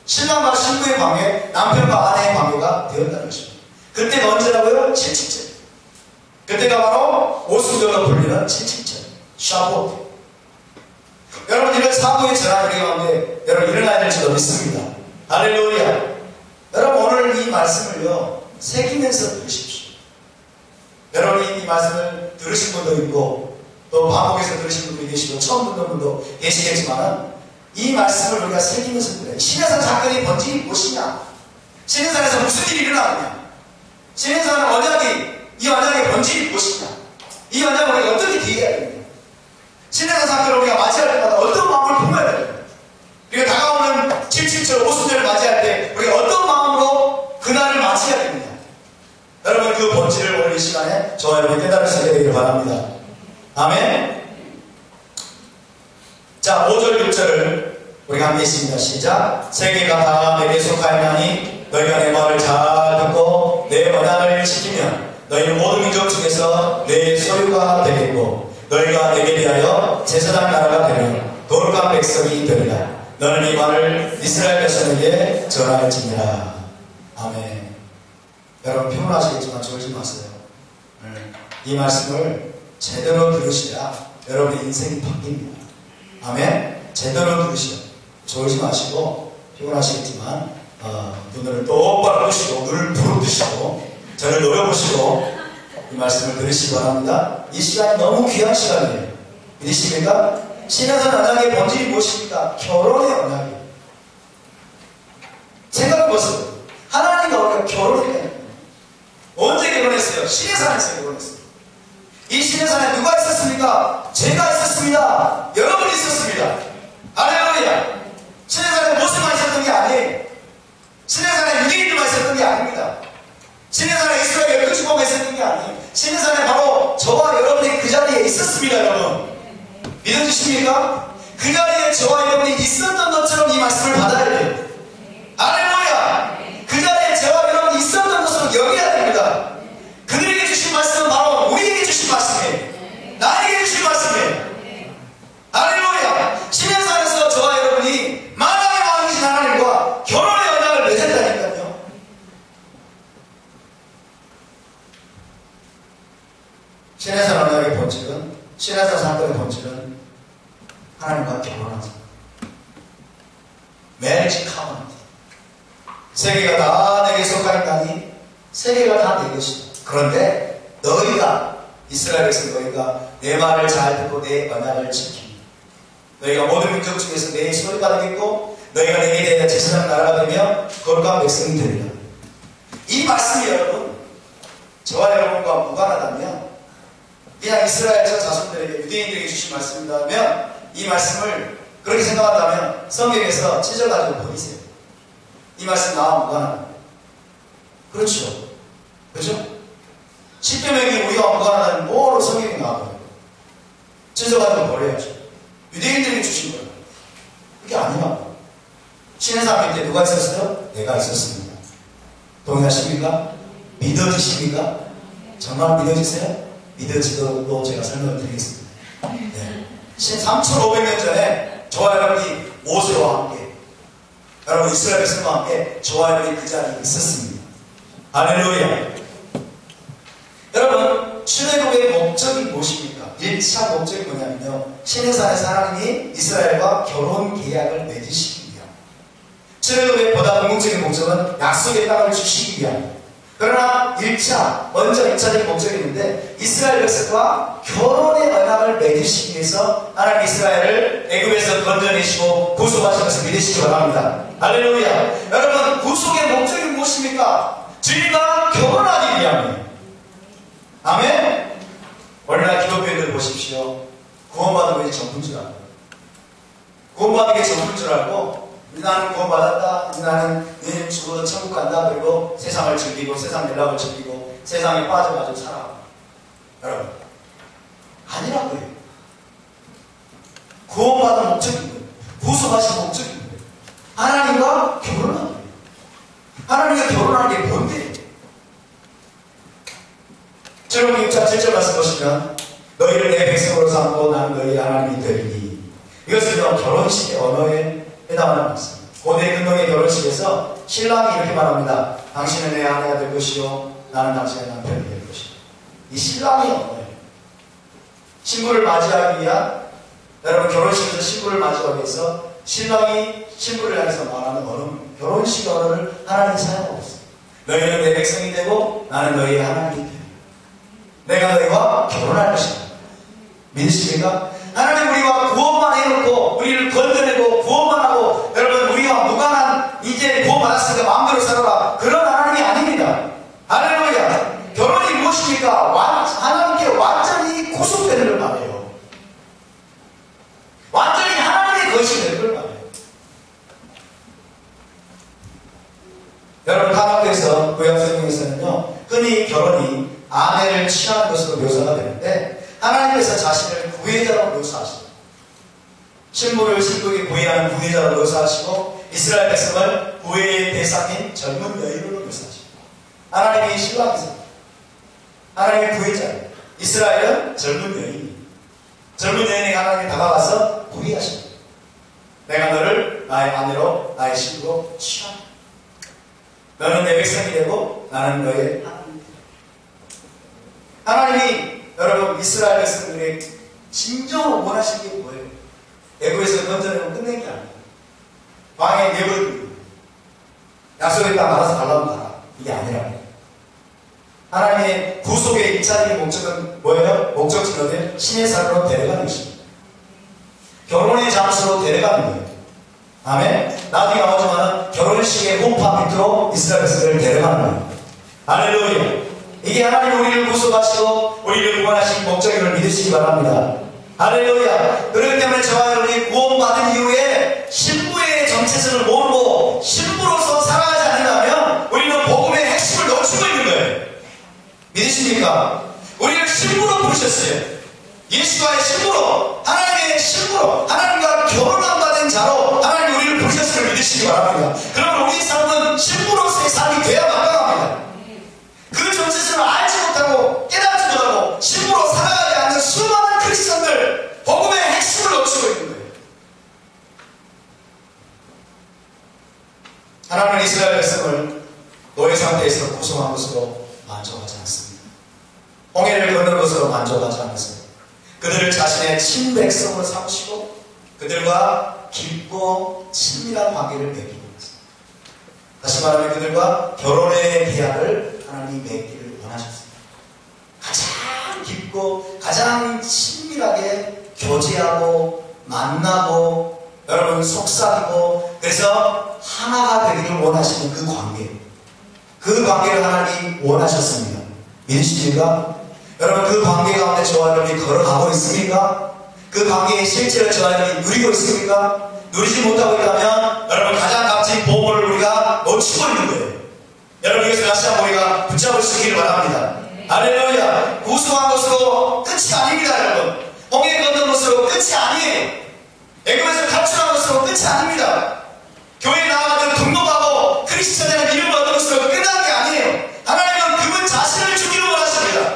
신랑과 신부의 관계, 남편과 아내의 관계가 되었다는 것입니다. 그때가 언제라고요? 77절. 그때가 바로 오순절로 불리는 77절. 샤브오트. 여러분, 이런 사고의 전환 우리 가운데 여러분 일어나야 될지도 믿습니다. 할렐루야. 여러분, 오늘 이 말씀을요, 새기면서 들으십시오. 여러분이 이 말씀을 들으신 분도 있고, 또 반복해서 들으신 분도 계시고, 처음 듣는 분도 계시겠지만, 이 말씀을 우리가 새기면서 들어요. 시내산 사건이 번짐이 무엇이냐? 시내산에서 무슨 일이 일어나느냐? 시내산의 언약이, 이 언약의 번짐이 무엇이냐? 이 언약을 우리가 어떻게 대해야 되느냐? 시내산 사건을 우리가 맞이할 때마다 어떤 마음을 품어야 되느냐? 우리가 다가오는 77절, 오순절을 맞이할 때 우리가 어떤 마음으로 그날을 맞이해야 되느냐? 여러분, 그 본질을 오늘 이 시간에 저와 여러분이 깨달을 수 있게 되기를 바랍니다. 아멘. 자, 5절, 6절을 우리가 함께 있습니다. 시작. 세계가 다 내게 속하였나니 너희가 내 말을 잘 듣고 내 언약을 지키면 너희는 모든 민족 중에서 내 소유가 되겠고 너희가 내게 대하여 제사장 나라가 되며 거룩한 백성이 되리라. 너는 이 말을 이스라엘 백성에게 전할지니라. 아멘. 여러분, 피곤하시겠지만 졸지 마세요. 이 말씀을 제대로 들으셔야 여러분의 인생이 바뀝니다. 아멘. 제대로 들으시오. 졸지 마시고, 피곤하시겠지만 눈을 똑바로 뜨시고 눈을 부릅뜨시고 저를 노려보시고 이 말씀을 들으시기 바랍니다. 이 시간이 너무 귀한 시간이에요. 믿으십니까? 시내산 언약의 본질이 무엇입니까? 결혼의 언약이에요. 생각해보세요. 하나님과 우리가 결혼했잖아요. 언제 결혼했어요? 시내산에서 결혼했어요. 이 시내산에 누가 있었습니까? 제가 있었습니다. 여러분이 있었습니다. 할렐루야. 시내산에 모세만 있었던 게 아니에요. 시내산에 유대인들만 있었던 게 아닙니다. 시내산에 이스라엘 12지파가 있었던 게 아니에요. 시내산에 바로 저와 여러분이 그 자리에 있었습니다. 여러분, 믿어주십니까? 그 자리에 저와 여러분이 있었던 것처럼 이 말씀을 받아야 돼요. 할렐루야. 그 자리에 저와 여러분이 있었던 것으로 여겨야 됩니다. 그들에게 주신 말씀은 바로 우리에게 주신 말씀이에요. 나에게 주신 말씀이에요. 할렐루야. 시내산에서 저와 여러분이 만왕의 왕이신 하나님과 결혼의 언약을 맺었다니까요. 시내산 언약의 본질은, 시내산 사건의 본질은 하나님과 결혼하는 것. 매일씩 카운트. 세계가 다 내게 속하니까니 세계가 다 내 것이다. 그런데 너희가, 이스라엘에서 너희가 내 말을 잘 듣고 내 언약을 지키고 너희가 모든 민족 중에서 내 소리가 되겠고 너희가 내게 대하여 제사장 나라가 되며 거룩한 백성이 되리라. 이 말씀이 여러분, 저와 여러분과 무관하다면, 그냥 이스라엘 저 자손들에게, 유대인들에게 주신 말씀이라면, 이 말씀을 그렇게 생각한다면 성경에서 찢어가지고 버리세요. 이 말씀 나와 무관하다. 그렇죠. 그렇죠? 십계명이 우리가 무관하다는 뭐로 성경이 나와요? 찢어가지고 버려야죠. 유대인들에게 주신 거예요. 그게 아니라 신의 삶일 때 누가 있었어요? 내가 있었습니다. 동의하십니까? 믿어지십니까? 정말 믿어지세요? 믿어지도록 제가 설명을 드리겠습니다. 네. 3,500년 전에 저와 여러분이 모세와 함께, 여러분 이스라엘 백성과 함께 저와 여러분이 그 자리에 있었습니다. 할렐루야. 여러분 출애굽의 목적이 무엇입니까? 1차 목적이 뭐냐면요, 시내산에서 하나님이 이스라엘과 결혼 계약을 맺으시기 위함. 출애굽의 보다 궁극적인 목적은 약속의 땅을 주시기 위함. 그러나 1차적인 목적이 있는데 이스라엘 백성과 결혼의 언약을 맺으시기 위해서 하나님 이스라엘을 애굽에서 건져내시고 구속하신 것을 믿으시기 바랍니다. 할렐루야. 여러분 구속의 목적이 무엇입니까? 주님과 결혼하기 위함이에요. 아멘. 오늘날 기독교인들 보십시오. 구원받은 것이 전부인 줄 알고, 구원받은 게 전부인 줄 알고, 나는 구원받았다, 나는 내일 죽어서 천국 간다, 그리고 세상을 즐기고 세상 연락을 즐기고 세상에 빠져가지고 살아. 여러분 아니라고요. 구원받은 목적인 거예요. 구속하신 목적인 거예요. 하나님과 결혼하는 거예요. 하나님과 결혼하는 게 뭔데? 여러분 6장 7절 말씀 보시면 너희를 내 백성으로 삼고 나는 너희의 하나님이 되리니, 이것은요 결혼식의 언어에 해당하는 말씀. 고대 근동의 결혼식에서 신랑이 이렇게 말합니다. 당신은 내 아내가 될 것이요 나는 당신의 남편이 될 것이요. 이 신랑이 언어예요. 신부를 맞이하기 위한, 여러분 결혼식에서 신부를 맞이하기 위해서 신랑이 신부를 향해서 말하는 언어, 결혼식 언어를 하나님이 사용하고 있어요. 너희는 내 백성이 되고 나는 너희의 하나님이 되리니 내가 너희와 결혼할 것이다. 믿으십니까? 하나님 우리와 구원만 해놓고 우리를 건져내고 구원만 하고, 여러분 우리와 무관한, 이제 구원받았으니까 마음대로 살아라, 그런 하나님이 아닙니다. 할렐루야. 결혼이 무엇입니까? 하나님께 완전히 구속되는 걸 말해요. 완전히 하나님의 것이 되는 걸 말해요. 여러분 가나안에서 구약성경에서는요 흔히 결혼이 아내를 취하는 것으로 묘사가 되는데, 하나님께서 자신을 구애자로 묘사하시고 신부를 신부에게 구애하는 구애자로 묘사하시고 이스라엘 백성을 구애의 대상인 젊은 여인으로 묘사하시고, 하나님이 신랑이세요. 하나님의 구애자예요. 이스라엘은 젊은 여인이에요. 젊은 여인에게 하나님이 다가가서 구애하십니다. 내가 너를 나의 아내로 나의 신부로 취한다. 너는 내 백성이 되고 나는 너의 하나님이 되고. 하나님이 여러분 이스라엘 백성들의 진정으로 원하시는 게 뭐예요? 애굽에서 건져내고 끝낸 게 아니에요. 광야에 내버려두고 약속의 땅 알아서 가려면 가라, 이게 아니라고요. 하나님의 구속의 1차적인 목적은 뭐예요? 목적지는 신의 산으로 데려가는 것입니다. 결혼의 장소로 데려가는 거예요. 아멘. 나중에 나오지만 결혼식의 호파 밑으로 이스라엘 백성들을 데려가는 거예요. 할렐루야. 이게 하나님 우리를 구속하시고 우리를 구원하신 목적임을 믿으시기 바랍니다. 할렐루야. 그렇기 때문에 저와 여러분이 구원받은 이후에 신부의 정체성을 모르고 신부로서 살아가지 않는다면 우리는 복음의 핵심을 놓치고 있는 거예요. 믿으십니까? 우리를 신부로 부르셨어요. 예수와의 신부로, 하나님의 신부로, 하나님과 결혼한 바 된 자로 하나님 우리를 부르셨음을 믿으시기 바랍니다. 그러면 우리 삶은 신부로서의 삶이 돼야 마땅합니다. 그 정체성을 알지 못하고 깨닫지 못하고 신부로 살아가지 않는 수많은 크리스천들, 복음의 핵심을 놓치고 있는 거예요. 하나님은 이스라엘 백성을 노예 상태에서 구성한 것으로 만족하지 않습니다. 홍해를 건넌 것으로 만족하지 않으세요. 그들을 자신의 친백성으로 삼으시고 그들과 깊고 친밀한 관계를 맺기로 했습니다. 다시 말하면 그들과 결혼의 계약을 하나님이 맺기를 원하셨습니다. 가장 깊고 가장 친밀하게 교제하고 만나고 여러분 속삭이고 그래서 하나가 되기를 원하시는 그 관계, 그 관계를 하나님이 원하셨습니다. 믿으십니까? 여러분 그 관계 가운데 저와 여러분이 걸어가고 있습니까? 그 관계의 실체를 저와 여러분이 누리고 있습니까? 누리지 못하고 있다면 여러분 가장 값진 보물을 우리가 놓치고 있는 거예요. 여러분 이것을 다시 한번 우리가 붙잡을 수 있기를 바랍니다. 할렐루야. 구속한 것으로 끝이 아닙니다. 여러분 홍해 건넌 것으로 끝이 아니에요. 애굽에서 탈출한 것으로 끝이 아닙니다. 교회에 나와가지고 등록하고 크리스천이라는 이름을 얻은 것으로 끝난 게 아니에요. 하나님은 그분 자신을 주기를 원하십니다.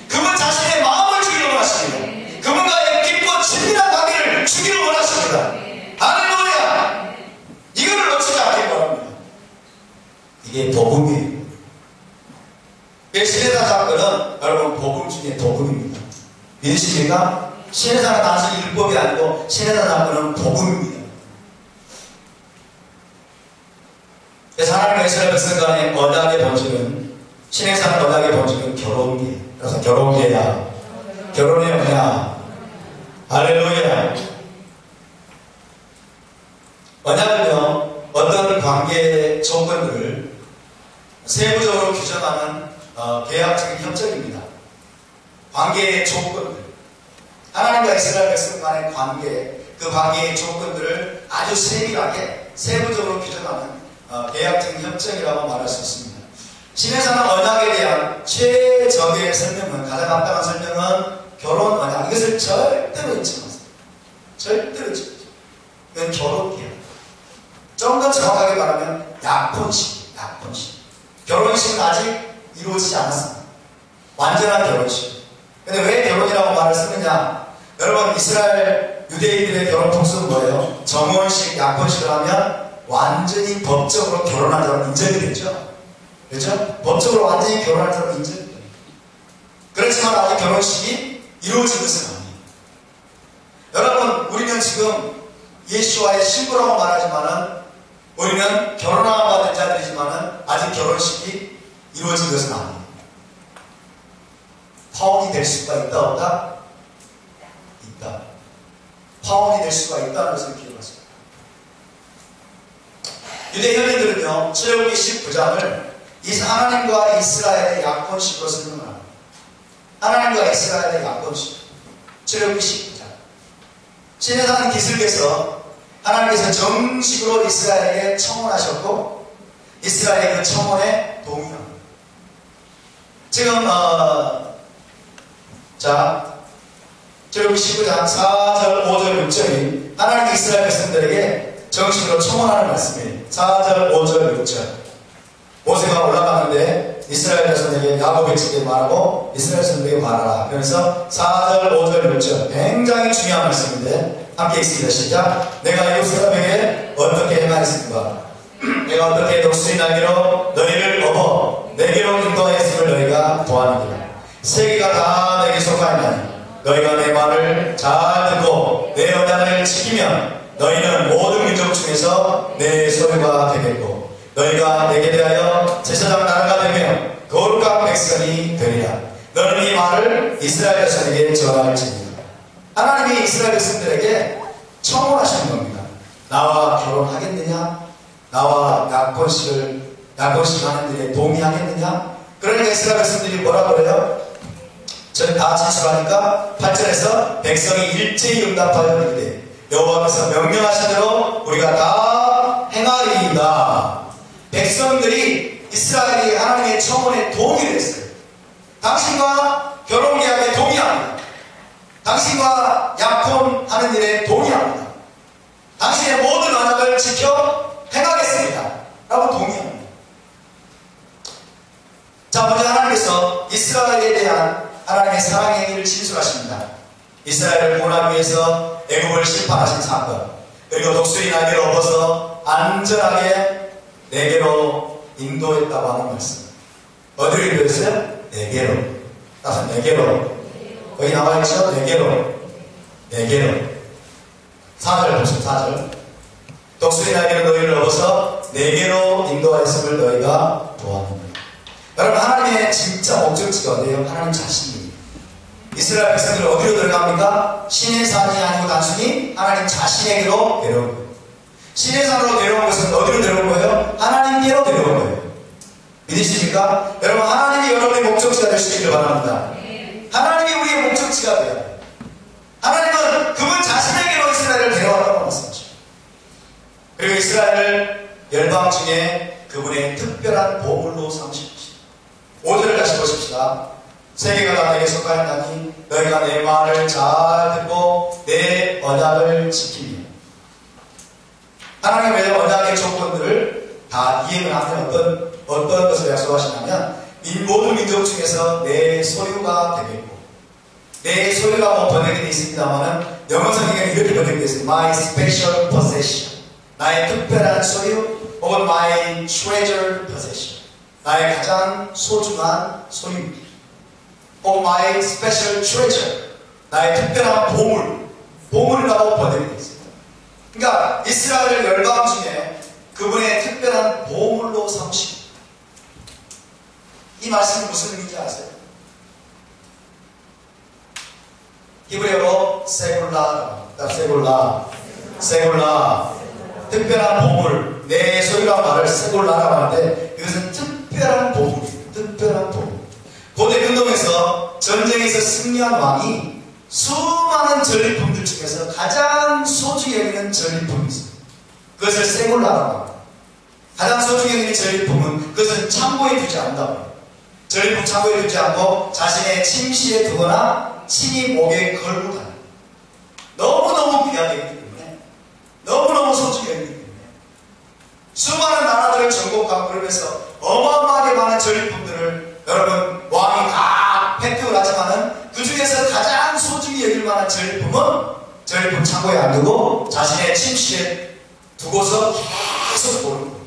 그분 자신의 마음을 주기를 원하십니다. 그분과의 깊고 친밀한 관계를 주기를 원하십니다. 할렐루야! 이거를 놓치지 않길 바랍니다. 이게 복음이에요. 시내산 사건은 여러분 복음 중에 복음입니다. 믿으십니까? 시내산은 단순히 율법이 아니고 시내산 사건은 복음입니다. 그래서 하나님과 이스라엘 백성 간의 언약의 본질은 시내산 언약의 본질은 결혼이에요. 그래서 결혼계야. 결혼이 뭐냐? 할렐루야. 언약은요 어떤 관계의 조건들을 세부적으로 규정하는 계약적인 협정입니다. 관계의 조건들, 하나님과 이스라엘 백성 간의 관계, 그 관계의 조건들을 아주 세밀하게 세부적으로 규정하는 계약적인 협정이라고 말할 수 있습니다. 신해산은 언약에 대한 최적의 설명은, 가장 간단한 설명은 결혼 언약. 이것을 절대로 잊지 마세요. 절대로 잊지 마세요. 이건 결혼 계약. 좀 더 정확하게 말하면 약혼식. 결혼식은 아직 이루어지지 않았습니다. 완전한 결혼식. 근데 왜 결혼이라고 말을 쓰느냐? 여러분, 이스라엘 유대인들의 결혼 통수는 뭐예요? 정혼식, 약혼식을 하면 완전히 법적으로 결혼한 자로 인정이 되죠. 그렇죠? 법적으로 완전히 결혼한 자로 인정이 돼요. 그렇지만 아직 결혼식이 이루어진 것은 아니에요. 여러분, 우리는 지금 예수와의 신부라고 말하지만은 우리는 결혼함 받은 자들이지만은 아직 결혼식이 이루어진 것은 아니에요. 파혼이 될 수가 있다, 없다? 있다. 파혼이 될 수가 있다는 것을 기억하세요. 유대 현인들은요, 출애굽기 19장을 하나님과 이스라엘의 약혼식으로 설명합니다. 하나님과 이스라엘의 약혼식. 출애굽기 19장. 시내산 기슭에서 하나님께서 정식으로 이스라엘에게 청혼하셨고 이스라엘의 그 청혼에 동의합니다. 지금 출애굽기 19장 4절, 5절, 6절이 하나님이 이스라엘 백성들에게 정식으로 청혼하는 말씀이에요. 4절, 5절, 6절. 모세가 올라가는데 이스라엘 백성에게 야곱의 집에 말하고 이스라엘 백성에게 말하라. 그래서 4절, 5절, 6절 굉장히 중요한 말씀인데 함께 읽습니다. 시작. 내가 이웃 사람에게 어떻게 행하였습니까? 내가 어떻게 독수리 날개로 너희를 업어 내게로 인도하였음을 너희가 보았느니라. 세계가 다 내게 속하였나니 너희가 내 말을 잘 듣고 내 언약을 지키면 너희는 모든 민족 중에서 내 소유가 되겠고 너희가 내게 대하여 제사장 나라가 되며 거룩한 백성이 되리라. 너는 이 말을 이스라엘 백성에게 전할지니라. 하나님이 이스라엘 백성들에게 청혼하시는 겁니다. 나와 결혼하겠느냐? 나와 약혼식 하는 일에 동의하겠느냐? 그러니까 이스라엘 백성들이 뭐라고 그래요? 저는 다 진술하니까 8절에서 백성이 일제히 응답하여 이르되 여호와께서 명령하신 대로 우리가 다 행하리이다. 백성들이 이스라엘이 하나님의 청혼에 동의를 했어요. 당신과 결혼계약에 동의합니다. 당신과 약혼하는 일에 동의합니다. 당신의 모든 언약을 지켜 행하겠습니다. 라고 동의합니다. 자, 먼저 하나님께서 이스라엘에 대한 하나님의 사랑의 행위를 진술하십니다. 이스라엘을 구원하기 위해서 애굽을 심판하신 사건, 그리고 독수리 날개를 업어서 안전하게 내게로 인도했다고 하는 말씀. 어디로 인도했어요? 내게로. 따라서 내게로. 거기 나와있죠? 내게로. 4절 보십시오. 4절. 독수리 날개로 너희를 업어서 내게로 인도하였음을 너희가 보았느니라. 여러분, 하나님의 진짜 목적지가 어디예요? 하나님 자신이에요. 이스라엘 백성들이 어디로 들어갑니까? 시내산이 아니고 단순히 하나님 자신에게로 데려온 거예요. 시내산으로 데려온 것은 어디로 데려온 거예요? 하나님께로 데려온 거예요. 믿으십니까? 여러분, 하나님이 여러분의 목적지가 될 수 있기를 바랍니다. 하나님이 우리의 목적지가 돼야 돼요. 하나님은 그분 자신에게로 이스라엘을 데려왔다고 말씀하죠. 그리고 이스라엘을 열방 중에 그분의 특별한 보물로 삼으신 것입니다. 5절을 다시 보십시다. 세계가 다 내게 속하였나니 너희가 내 말을 잘 듣고 내 언약을 지키며. 하나님의 언약의 조건들을 다 이행을 하면 어떤 것을 약속하시냐면 모든 민족 중에서 내 소유가 되겠고, 내 소유가 뭐 번역이 되어 있습니다만은 영어 성경에는 이렇게 번역되어 있습니다. My special possession. 나의 특별한 소유 혹은 my treasured possession. 나의 가장 소중한 소유 혹은 my special treasure. 나의 특별한 보물이라고 번역이 되어 있습니다. 그러니까 이스라엘 열방 중에 그분의 특별한 보물로 삼으십니다. 이 말씀이 무슨 의미인지 아세요? 히브리어로 세골라 특별한 보물, 내 소유란 말을 세골라라고 하는데 이것은 특별한 보물이에요. 특별한 보물. 고대 근동에서 전쟁에서 승리한 왕이 수많은 전리품들 중에서 가장 소중히 여기는 전리품이 있어요. 그것을 세골라라고 합니다. 가장 소중히 여기는 전리품은 그것은 창고에 두지 않는다고 해요. 전리품 창고에 두지 않고 자신의 침실에 두거나 친히 목에 걸고 다녀요. 너무너무 귀하게 여기기 때문에, 너무너무 소중히 여기기 때문에 수많은 나라들을 정복하고 그러면서 어마어마하게 많은 전리품들을 여러분 왕이 다 획득을 하지만은 그 중에서 가장 소중히 여길 만한 전리품은 전리품 창고에 안 두고 자신의 침실에 두고서 계속 보는 거예요.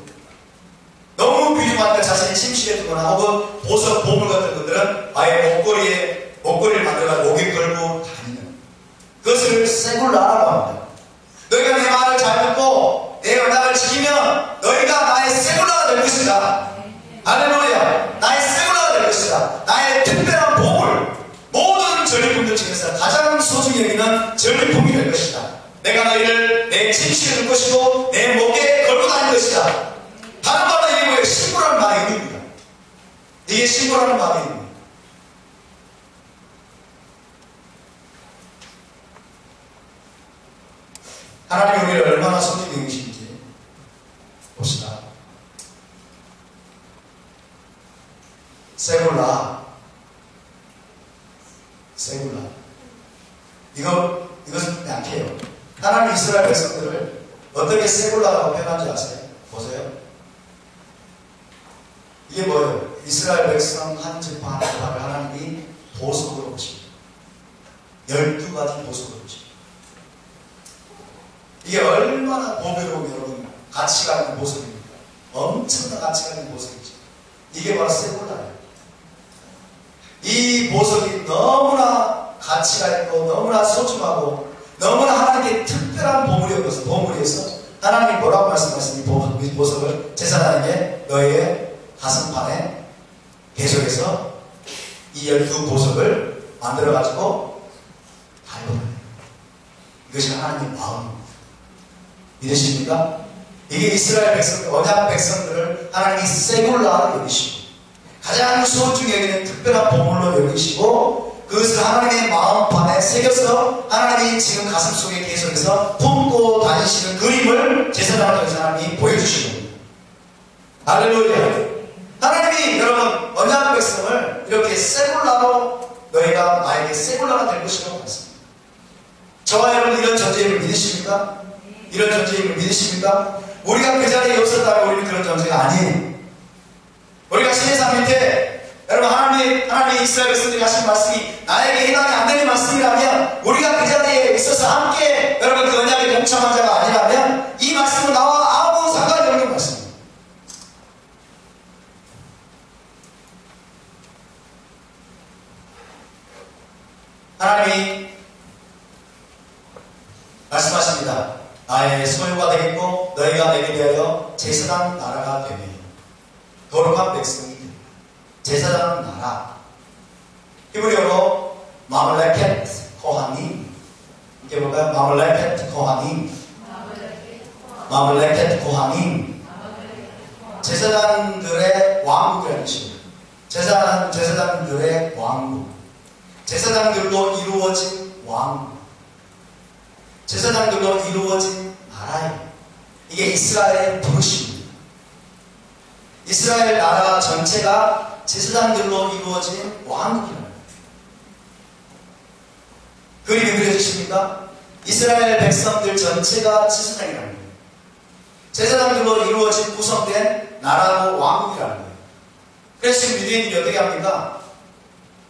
너무 귀중한 걸 자신의 침실에 두거나 혹은 보석, 보물 같은 것들은 아예 목걸이를 만들어 목에 걸고 다니는, 그것을 세골라라고 합니다. 너희가 내 말을 잘 듣고 내 언약을 지키면 너희가 나의 세골라가 될 것이다. 할렐루야. 나의 세골라가 될 것이다. 나의 특별한 보물, 모든 전리품들 중에서 가장 소중히 여기는 전리품이 될 것이다. 내가 너희를 내 침실에 둘 것이고 내 목에 걸고 다닐 것이다. 다른 말로 이게 뭐예요? 신부라는 말의 의미입니다. 이게 신부라는 말의 의미입니다. 하나님이 우리를 얼마나 소중히 여기시는지 봅시다. 세골라. 이것은 약해요. 하나님 이스라엘 백성들을 어떻게 세골라라고 표현한지 아세요? 보세요. 이게 뭐예요? 이스라엘 백성 한 지파 한 지파를 하나님이 보석으로 보십니다. 12가지 보석으로 보십니다. 이게 얼마나 보배로운 여러분 가치가 있는 보석입니까? 엄청난 가치가 있는 보석이죠. 이게 바로 세골라예요. 이 보석이 너무나 가치가 있고 너무나 소중하고 너무나 하나님께 특별한 보물이어서 하나님이 뭐라고 말씀하시는 이 보석을 제사장에게 너희의 가슴판에 계속해서 이 12보석을 만들어가지고 달고는 이것이 하나님의 마음입니다. 믿으십니까? 이게 이스라엘 백성들, 언약 백성들을 하나님이 세골라로 여기시고 가장 소중히 여기는 특별한 보물로 여기시고 그것을 하나님의 마음판에 새겨서 하나님이 지금 가슴속에 계속해서 품고 다니시는 그림을 제사장을 통해서 하나님이 보여주시는 겁니다. 할렐루야. 하나님이 여러분 언약 백성을 이렇게 세골라로 너희가 나에게 세골라가 될 것이라고 말씀합니다. 저와 여러분 이런 존재임을 믿으십니까? 이런 존재임을 믿으십니까? 우리가 그 자리에 없었다면 우리는 그런 존재가 아니에요. 우리가 신의산 밑에 여러분 하나님이 이스라엘 백성들이 하신 말씀이 나에게 해당이 안 되는 말씀이라면 우리가 그 자리에 있어서 함께 여러분 그 언약에 동참한 자가 아니라면 이 말씀은 나와 아무 상관이 없는 말씀입니다. 하나님이 말씀하십니다. 나의 소유가 되겠고 너희가 내게 대하여 제사장 나라가 되며 거룩한 백성이 됩니다. 제사장 나라. 히브리어로 마물레켓 코하님. 이게 뭘까요? 마물레켓 코하님. 제사장들의 왕국이라는 뜻입니다. 제사장들의 왕국. 제사장들로 이루어진 왕국. 제사장들로 이루어진 나라예요. 이게 이스라엘의 부르심입니다. 이스라엘 나라 전체가 제사장들로 이루어진 왕국이라는 거예요. 그림이 그려지십니까? 이스라엘 백성들 전체가 제사장이라는 거예요. 제사장들로 이루어진 구성된 나라고 왕국이라는 거예요. 그래서 지금 유대인들이 어떻게 합니까?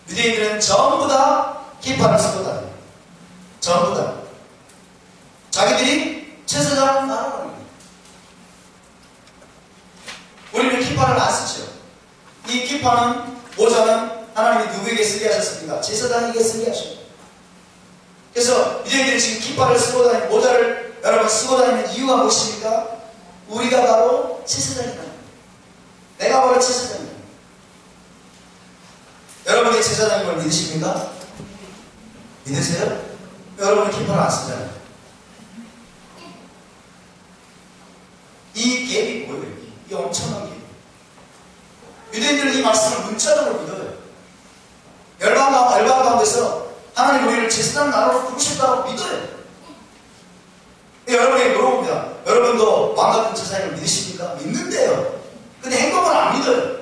유대인들은 전부 다 키파를 쓰고 다녀요. 전부 다. 자기들이 제사장 나라라는 거예요. 우리는 키파를 안 쓰죠. 이 키파는, 모자는 하나님이 누구에게 쓰게 하셨습니까? 제사장에게 쓰게 하셨어요. 그래서 유대인들이 지금 키파를 쓰고 다니는, 모자를 여러분 쓰고 다니는 이유가 무엇입니까? 우리가 바로 제사장이다. 내가 바로 제사장이다. 여러분이 제사장인 걸 믿으십니까? 믿으세요? 여러분은 키파를 안 쓰잖아요. 이 갭이 뭐예요? 이 엄청난 갭. 유대인들은 이 말씀을 문자적으로 믿어요. 열방 가운데서 하나님 우리를 제사장 나라로 부르셨다고 믿어요. 여러분에게 물어봅니다. 여러분도 왕 같은 제사장을 믿으십니까? 믿는데요. 근데 행동은 안 믿어요.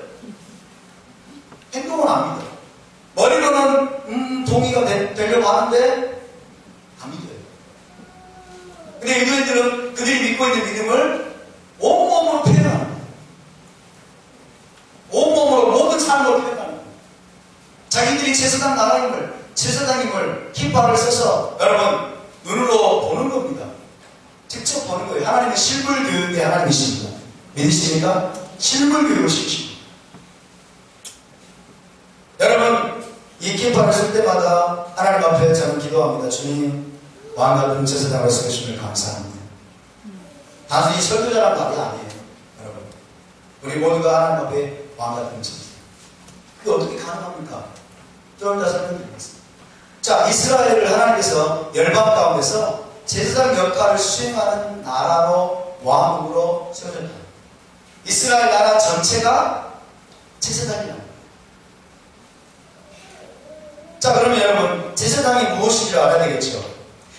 행동은 안 믿어요. 머리로는 동의가 되려고 하는데 안 믿어요. 근데 유대인들은 그들이 믿고 있는 믿음을 온몸으로 표현하는 거예요. 온몸으로 모든 삶으로 표현하는 거예요. 자기들이 제사장 나라임을, 제사장임을 키파를 써서 여러분 눈으로 보는 겁니다. 직접 보는 거예요. 하나님은 실물 교육의 하나님이십니다. 믿으십니까? 실물 교육을 시키십니다. 여러분 이 키파를 쓸 때마다 하나님 앞에 저는 기도합니다. 주님, 왕 같은 제사장을 쓰시면 감사합니다. 단순히 설교자란 말이 아니에요. 여러분 우리 모두가 하나님 앞에 왕 같은 제사장. 그게 어떻게 가능합니까? 좀 이따 설명드리겠습니다. 자, 이스라엘을 하나님께서 열방 가운데서 제사장 역할을 수행하는 나라로, 왕국으로 세워졌다. 이스라엘 나라 전체가 제사장이다. 자, 그러면 여러분 제사장이 무엇인지 알아야 되겠죠.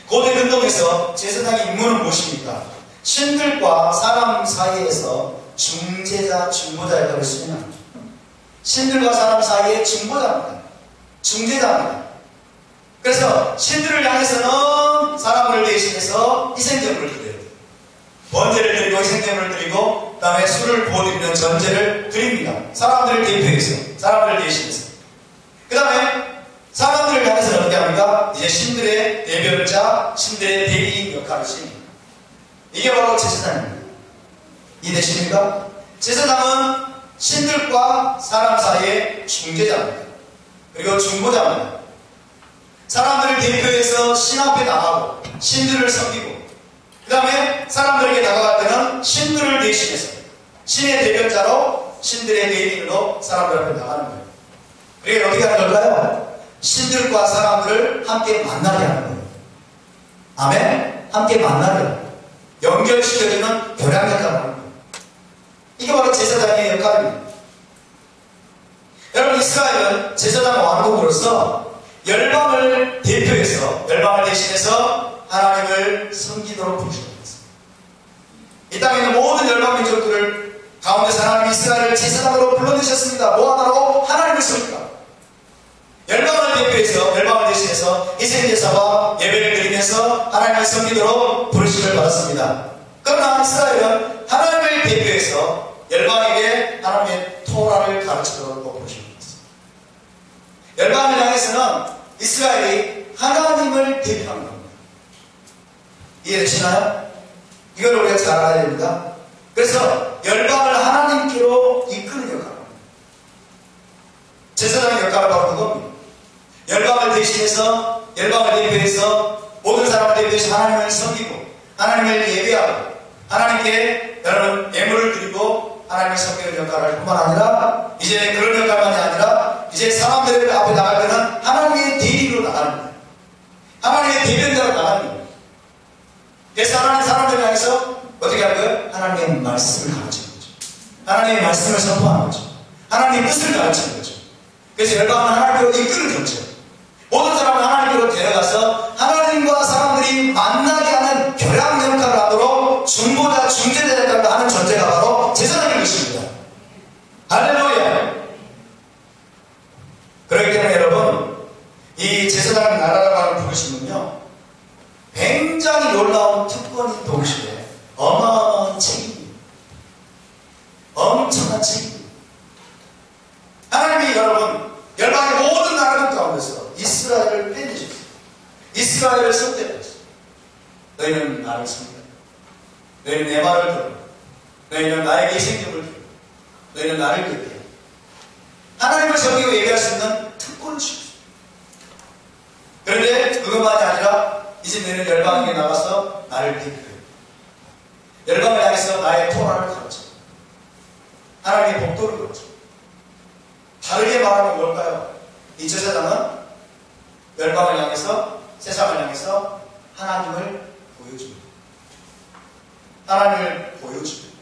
고대 근동에서 제사장의 임무는 무엇입니까? 신들과 사람 사이에서 중재자, 중보자 역할을 수행합니다. 신들과 사람 사이의 중보자입니다. 중재자입니다. 그래서 신들을 향해서는 사람을 대신해서 희생제물을 드려요. 번제를 드리고 희생제물을 드리고 그 다음에 술을 부어드리는 전제를 드립니다. 사람들을 대표해서, 사람들을 대신해서. 그 다음에 사람들을 향해서는 어떻게 합니까? 이제 신들의 대변자, 신들의 대리인 역할을 수행합니다. 이게 바로 제사장입니다. 이해되십니까? 제사장은 신들과 사람 사이의 중재자입니다. 그리고 중보자입니다. 사람들을 대표해서 신 앞에 나가고 신들을 섬기고 그 다음에 사람들에게 다가갈 때는 신들을 대신해서 신의 대변자로 신들의 대리인으로 사람들 앞에 나가는 거예요. 그러니까 어떻게 하는 걸까요? 신들과 사람들을 함께 만나게 하는 거예요. 아멘? 함께 만나게 하는 거예요. 연결시켜주는 교량 역할을 하는 거예요. 이게 바로 제사장의 역할입니다. 여러분 이스라엘은 제사장 왕국으로서 열방을 대표해서, 열방을 대신해서 하나님을 섬기도록 부르셨습니다. 이 땅에 있는 모든 열방 민족들을 가운데서 하나님 이스라엘을 제사장으로 불러내셨습니다. 뭐 하나로? 하나님을 섬기다. 열방을 대표해서, 열방을 대신해서 희생제사와 예배를 드리면서 하나님을 섬기도록 부르심을 받았습니다. 그러나 이스라엘은 하나님을 대표해서 열방에게 하나님의 토라를 가르치도록 부르십니다. 열방을 향해서는 이스라엘이 하나님을 대표하는 겁니다. 이해되시나요? 이걸 우리가 잘 알아야 됩니다. 그래서 열방을 하나님께로 이끄는 역할입니다. 제사장의 역할은 바로 그겁니다. 열방을 대신해서, 열방을 대표해서 모든 사람을 대표해서 하나님을 섬기고 하나님을 예배하고 하나님께 여러분 예물을 드리고 하나님을 섬기는 역할을 할 뿐만 아니라 이제 그런 역할만이 아니라 이제 사람들 앞에 나갈 때는 하나님의 대리로 나가는 거예요. 하나님의 대변자로 나가는 거예요. 그래서 하나님 사람들을 향해서 어떻게 하는 거예요? 하나님의 말씀을 가르치는 거죠. 하나님의 말씀을 선포하는 거죠. 하나님의 뜻을 가르치는 거죠. 그래서 열방은 하나님께로 이끄는 거죠. 모든 사람을 하나님께로 데려가서 하나님과 사람들이 만나게 하는 교량 역할을 하도록 중보자, 중재자 역할을 하는 존재가 바로 제사장인 것입니다. 할렐루야. 그렇기 때문에 여러분 이 제사장 나라라고 하는 부르심은요 굉장히 놀라운 특권인 동시에 어마어마한 책임입니다. 엄청난 책임입니다. 하나님이 여러분 열방의 모든 나라들 가운데서 이스라엘을 빼내셨어요. 이스라엘을 선택하셨어요. 너희는 나를 섬겨. 너희는 내 말을 들어. 너희는 나에게 생명을 줘. 너희는 나를 대표해. 하나님을 섬기고 얘기할 수 있는 특권을 주셨어요. 그런데 그것만이 아니라 이제 너희는 열방에게 나가서 나를 대표해. 열방을 향해서 나의 토라를 가르쳐. 하나님의 복도를 가르쳐. 다르게 말하면 뭘까요? 이 제사장은 열방을 향해서, 세상을 향해서 하나님을 보여줍니다. 하나님을 보여줍니다.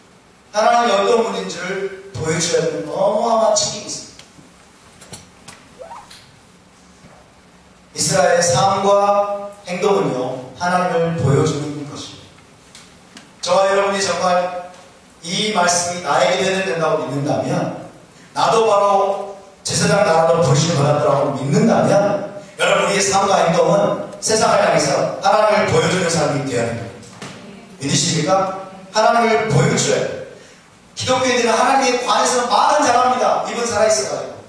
하나님이 어떤 분인지를 보여줘야 되는 어마어마한 책임이 있습니다. 이스라엘의 삶과 행동은요, 하나님을 보여주는 것입니다. 저와 여러분이 정말 이 말씀이 나에게 된다고 믿는다면, 나도 바로 제사장 나라로 부르심을 받았다고 믿는다면, 여러분의 삶과 행동은 세상을 향해서 하나님을 보여주는 삶이 되어야 됩니다. 믿으십니까? 하나님을 보여줘야 돼요. 기독교인들은 하나님에 관해서 말은 잘합니다. 입은 살아있어가지고.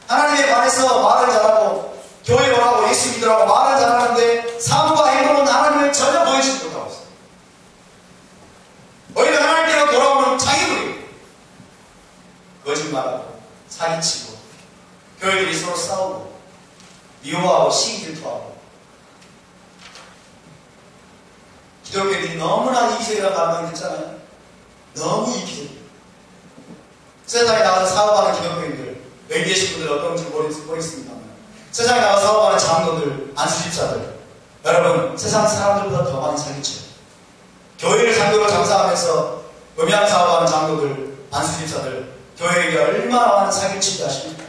하나님에 관해서 말은 잘하고, 교회 오라고 예수 믿으라고 말은 잘하는데, 삶과 행동은 하나님을 전혀 보여주지 못하고 있어요. 오히려 하나님께로 돌아오는 자기들이 거짓말하고, 사기치고, 교회들이 서로 싸우고, 미워하고, 시기질투하고, 기독교인들이 너무나 이기적이라는 감정이 됐잖아요. 너무 이기적이에요. 세상에 나가서 사업하는 기독교인들, 여기 계신 분들 어떤지 모르겠습니다만, 세상에 나가서 사업하는 장로들, 안수집사들, 여러분 세상 사람들보다 더 많이 사기쳐요. 교회를 상대로 장사하면서 음양 사업하는 장로들, 안수집사들, 교회에게 얼마나 많은 사기를 치지 아십니까?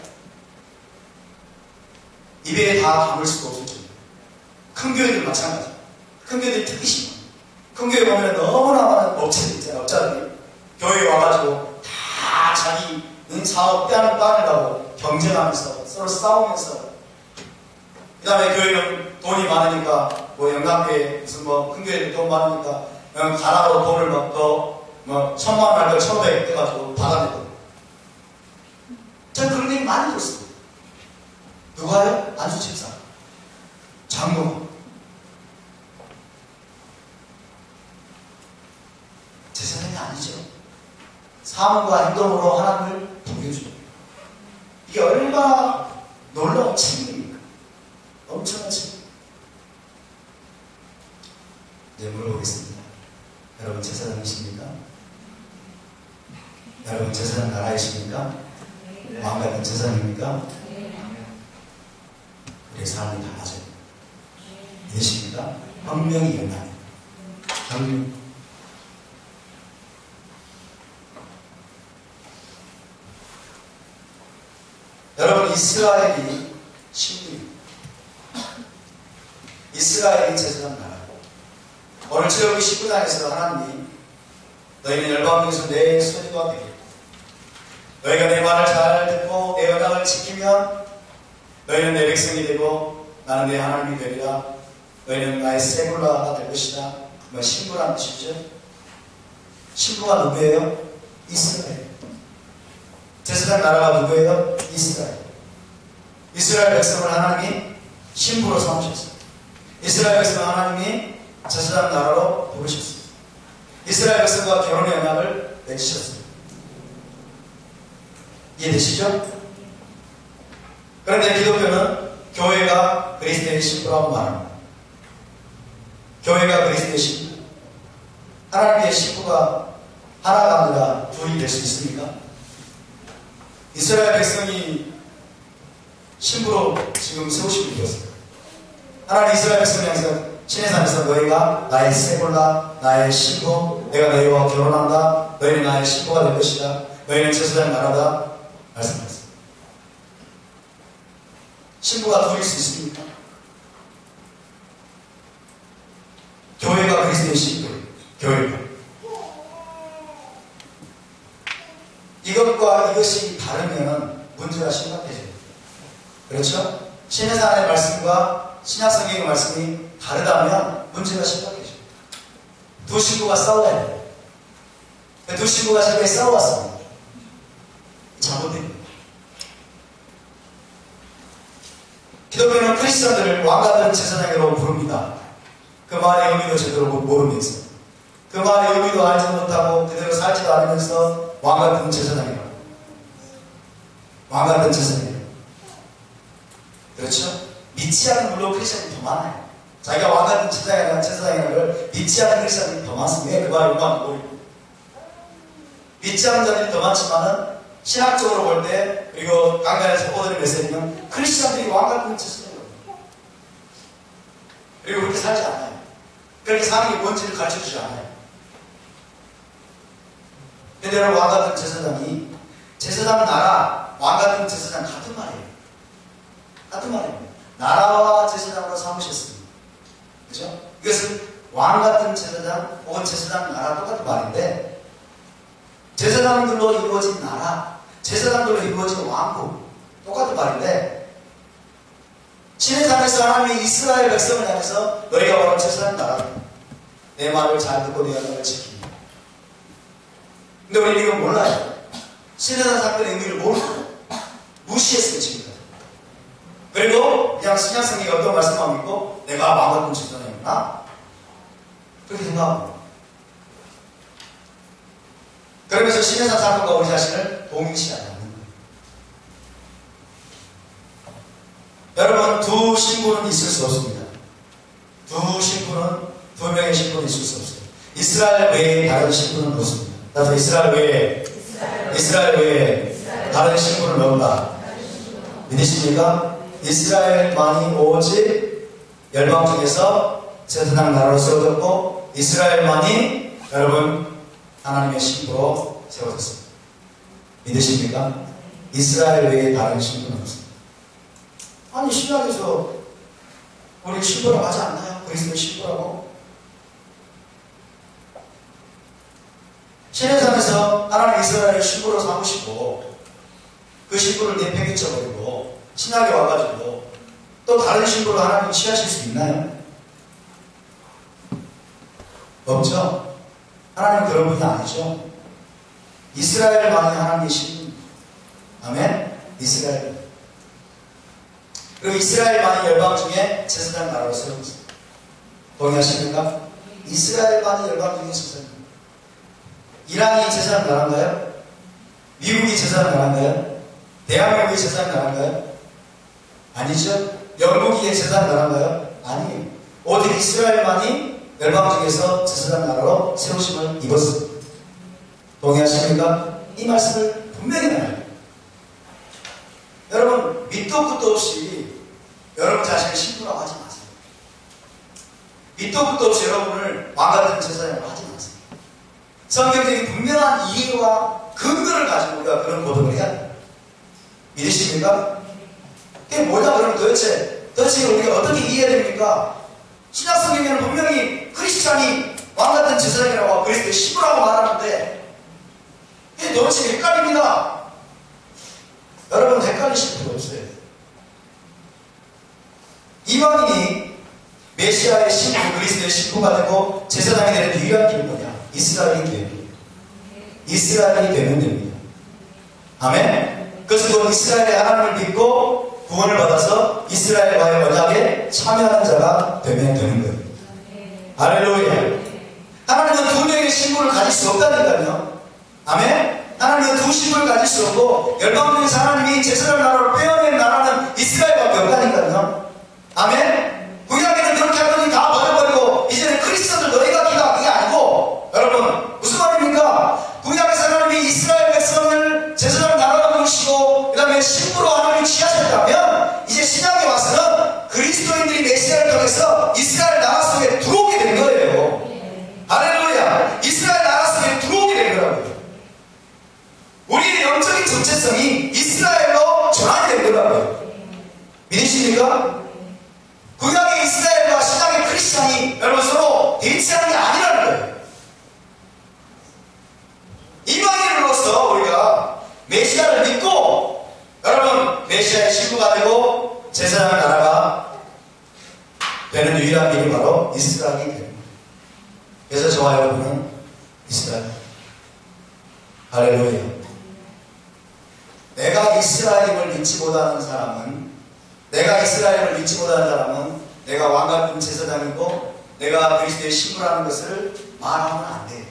입에 다 담을 수가 없을 정도. 큰 교회들 마찬가지. 큰 교회들이 특히 심해요. 큰 교회 보면 너무나 많은 업체들 있잖아요. 업자들이 교회에 와가지고 다 자기 사업 따내려고 경쟁하면서 서로 싸우면서, 그 다음에 교회는 돈이 많으니까 뭐 영광교회 무슨 뭐 큰 교회는 돈 많으니까 가라고 돈을 뭐 1,000만 원 할 걸 1,500 해가지고 받아내고. 저는 그런 얘기 많이 들었습니다. 누가요? 안수집사, 장로. 제사장이 아니죠. 삶과 행동으로 하나님을 보여줍니다. 이게 얼마나 놀라운 책임입니까? 엄청난 책임. 네, 물어보겠습니다. 여러분 제사장이십니까? 여러분 제사장 나라이십니까? 왕같은 제사장입니까? 우리의 삶이 달라져요. 믿으십니까? 혁명이 일어납니다. 혁명. 여러분, 이스라엘이 신부입니다. 이스라엘이 제사장 나라고. 오늘 출애굽기 19장에서 하나님이 너희는 열방 중에서 내 소유가 되겠다. 너희가 내 말을 잘 듣고 내 언약을 지키면 너희는 내 백성이 되고 나는 내 하나님이 되리라. 너희는 나의 세굴라가 될 것이다. 뭐 신부라는 뜻이죠. 신부가 누구예요? 이스라엘. 제사장 나라가 누구예요? 이스라엘. 이스라엘 백성을 하나님이 신부로 삼으셨어요. 이스라엘 백성을 하나님이 제사장 나라로 부르셨어요. 이스라엘 백성과 결혼의 언약을 맺으셨어요. 이해되시죠? 그런데 기독교는 교회가 그리스도의 신부라고 말합니다. 교회가 그리스도의 신부. 하나님의 신부가 하나가 아니라 둘이 될 수 있습니까? 이스라엘 백성이 신부로 지금 세우시고 있었어요. 하나님 이스라엘 백성을 향해서 시내산에서 너희가 나의 세골라, 나의 신부, 내가 너희와 결혼한다. 너희는 나의 신부가 될 것이다. 너희는 제사장 나라다. 말씀하셨어요. 신부가 둘일 수 있습니까? 교회가 그리스도의 신부예요. 교회가. 이것과 이것이 다르면 문제가 심각해져요. 그렇죠? 신의 산의 말씀과 신약 성경의 말씀이 다르다면 문제가 심각해요. 신부가 싸워야 돼요. 두 신부가 지금까지 싸워왔습니다. 잘못된 거예요. 기독교는 크리스천들을 왕같은 제사장이라고 부릅니다. 그 말의 의미도 제대로 모르면서, 그 말의 의미도 알지 못하고 그대로 살지도 않으면서 왕같은 제사장이라고. 왕같은 제사장이라고. 그렇죠? 믿지 않는 물론 크리스천이 더 많아요. 자기가 왕같은 제사장이라는 걸 믿지 않는 크리스천이 더 많습니다. 왜 그 말을 모르고. 믿지 않는 자들이 더 많지만은 신학적으로 볼 때, 그리고 강단에서 뻗어낸 메시지는 크리스천들이 왕같은 제사장이라고. 그리고 그렇게 살지 않아요. 그렇게 사는 게 뭔지를 가르쳐주지 않아요. 근데 여러분, 왕같은 제사장이, 제사장 나라, 왕같은 제사장 같은 말이에요. 같은 말입니다. 나라와 제사장으로 삼으셨습니다. 그죠? 이것은 왕같은 제사장 혹은 제사장 나라 똑같은 말인데, 제사장들로 이루어진 나라, 제사장들로 이루어진 왕국, 똑같은 말인데, 신의 산에서 하나님이 이스라엘 백성을 향해서 너희가 바로 제사장 나라다. 내 말을 잘 듣고 내 말을 지킵니다. 근데 우리는 이건 몰라요. 신의 산 사건의 의미를 모르고 무시했어요, 지금까지. 그리고 그냥 신약성경이 어떤 말씀만 믿고 내가 왕같은 제사장이구나, 그렇게 생각합니다. 그러면서 신의 산 사건과 우리 자신을 동일시하지 않는 거예요. 여러분, 두 신부는 있을 수 없습니다. 두 명의 신부는 있을 수 없어요. 이스라엘 외에 다른 신부는 없습니다. 나도 이스라엘 외에 다른 신부는 없다. 믿으십니까? 이스라엘만이 오직 열방 중에서 제사장 나라로 세워졌고, 이스라엘만이 여러분 하나님의 신부로 세워졌습니다. 믿으십니까? 이스라엘 외에 다른 신부는 없습니다. 아니, 신약에서 우리 신부라고 하지 않나요? 그리스도의 신부라고? 신의 산에서 하나님 이스라엘을 신부로 삼으시고 그 신부를 내팽개쳐버리고 신약에 와가지고 또 다른 신부로 하나님 취하실 수 있나요? 없죠? 하나님 그런 분이 아니죠. 이스라엘만이 하나님의 신부. 아멘? 이스라엘. 그리고 이스라엘만이 열방 중에 제사장 나라로 세웠습니다. 동의하십니까? 이스라엘만이 열방 중에 제사장. 이란이 제사장 나라인가요? 미국이 제사장 나라인가요? 대한민국이 제사장 나라인가요? 아니죠. 영국이 제사장 나라인가요? 아니에요. 오직 이스라엘만이 열방 중에서 제사장 나라로 세우심을 입었습니다. 동의하십니까? 이 말씀을 분명히 나눠요. 여러분, 밑도 끝도 없이 여러분 자신을 신부라고 하지 마세요. 밑도 끝도 없이 여러분을 왕같은 제사장으로 하지 마세요. 성경적인 분명한 이해와 근거를 가지고 우리가 그런 고백을 해야 돼요. 믿으십니까? 그게 뭐냐 그러면 도대체 우리가 어떻게 이해해야 됩니까? 신약 성경에는 분명히 크리스찬이 왕같은 제사장이라고 그리스도의 신부라고 말하는데 이게 도대체 헷갈립니다. 여러분, 헷갈리실 필요 없어요. 이방인이 메시아의 신부, 그리스도의 신부가 되고 제사장이 되는 유일한 길은 뭐냐? 이스라엘이 되면 됩니다. 아멘? 그것은 이스라엘의 하나님을 믿고 구원을 받아서 이스라엘과의 언약에 참여하는 자가 되면 되는 거예요. 할렐루야. 하나님은 두 명의 신부를 가질 수 없다니까요. 아멘? 하나님은 두 신부를 가질 수 없고 열방 중에서 하나님이 제사장 나라로 빼어낸 나라는 이스라엘밖에 없다니까요. 아멘? 구약에는 그렇게 하더니 다 버려버리고 이제는 크리스천들 너희가 기다, 그게 아니고, 여러분 무슨 말입니까? 구약에서 하나님이 이스라엘 백성을 제사장 나라로 부르시고 그 다음에 신부로 하나님이 취하셨다면 이제 신약에 와서는 그리스도인들이 메시아를 통해서 이스라엘 나라 속에 들어오게 된 거예요. 할렐루야. 이스라엘 나라 속에 들어오게 된 거라고요. 우리의 영적인 정체성이 이스라엘로 전환이 된 거라고요. 믿으십니까? 구약의 이스라엘과 신약의 크리스찬이 여러분 서로 대치하는 게 아니라는 거예요. 이방인으로서 우리가 메시아를 믿고 여러분 메시아의 신부가 되고 제사장 나라가 되는 유일한 길이 바로 이스라엘이 됩니다. 그래서 저와 여러분은 이스라엘. 할렐루야. 내가 이스라엘임을 믿지 못하는 사람은, 내가 이스라엘을 믿지 못하는 사람은 내가 왕같은 제사장이고 내가 그리스도의 신부라는 것을 말하면 안 돼.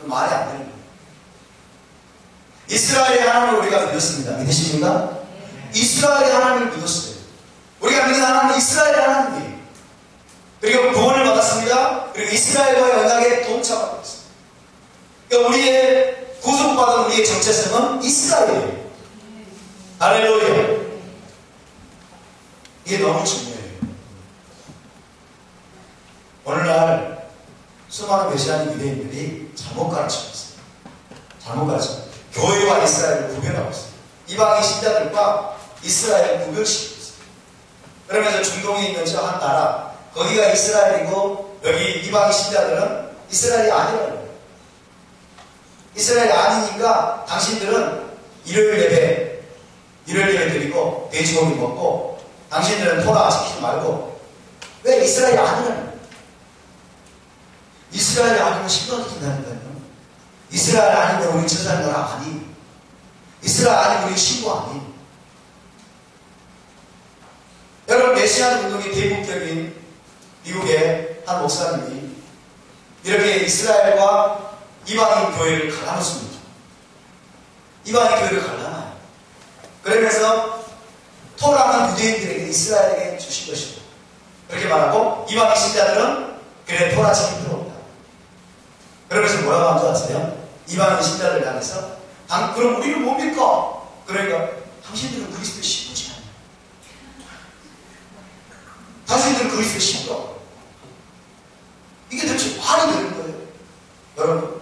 그 말이 안 되는 거예요. 이스라엘의 하나님을 우리가 믿었습니다. 믿으십니까? 이스라엘의 하나님을 믿었어요. 우리가 믿는 하나님은 이스라엘의 하나님이에요. 그리고 구원을 받았습니다. 그리고 이스라엘과의 언약에 동참하고 있습니다. 그러니까 우리의 구속받은 우리의 정체성은 이스라엘이에요. 할렐루야. 이게 너무 중요해요. 오늘날 수많은 메시아니 유대인들이 잘못 가르치고 있어요. 잘못 가르치고 있어요. 교회와 이스라엘을 구별하고 있어요. 이방인 신자들과 이스라엘을 구별시키고 있어요. 그러면서 중동에 있는 저 한 나라, 거기가 이스라엘이고 여기 이방인 신자들은 이스라엘이 아니라고요. 이스라엘이 아니니까 당신들은 일요일 예배 드리고 돼지고기 먹고 당신들은 토라 지키지 말고. 왜 이스라엘이 아니라는? 이스라엘이 아니면 신경 지킨다니까요. 이스라엘 아니면 우리 제사장 나라 아니. 이스라엘 아니면 우리 친구 아니. 여러분, 메시아 운동이 대국적인 미국의 한 목사님이 이렇게 이스라엘과 이방인 교회를 갈라놓습니다. 이방인 교회를 갈라놔요. 그러면서 토라는 유대인들에게 이스라엘에게 주신 것이고, 그렇게 말하고 이방인 신자들은 그래 토라 지킬 필요 없다. 그러면서 뭐라고 하는 줄 아세요? 이방인 신자들 향해서 그럼 우리는 뭡니까? 그러니까 당신들은 그리스도의 신부지 않냐? 당신들은 그리스도의 신부다. 이게 도대체 말이 되는 거예요. 여러분,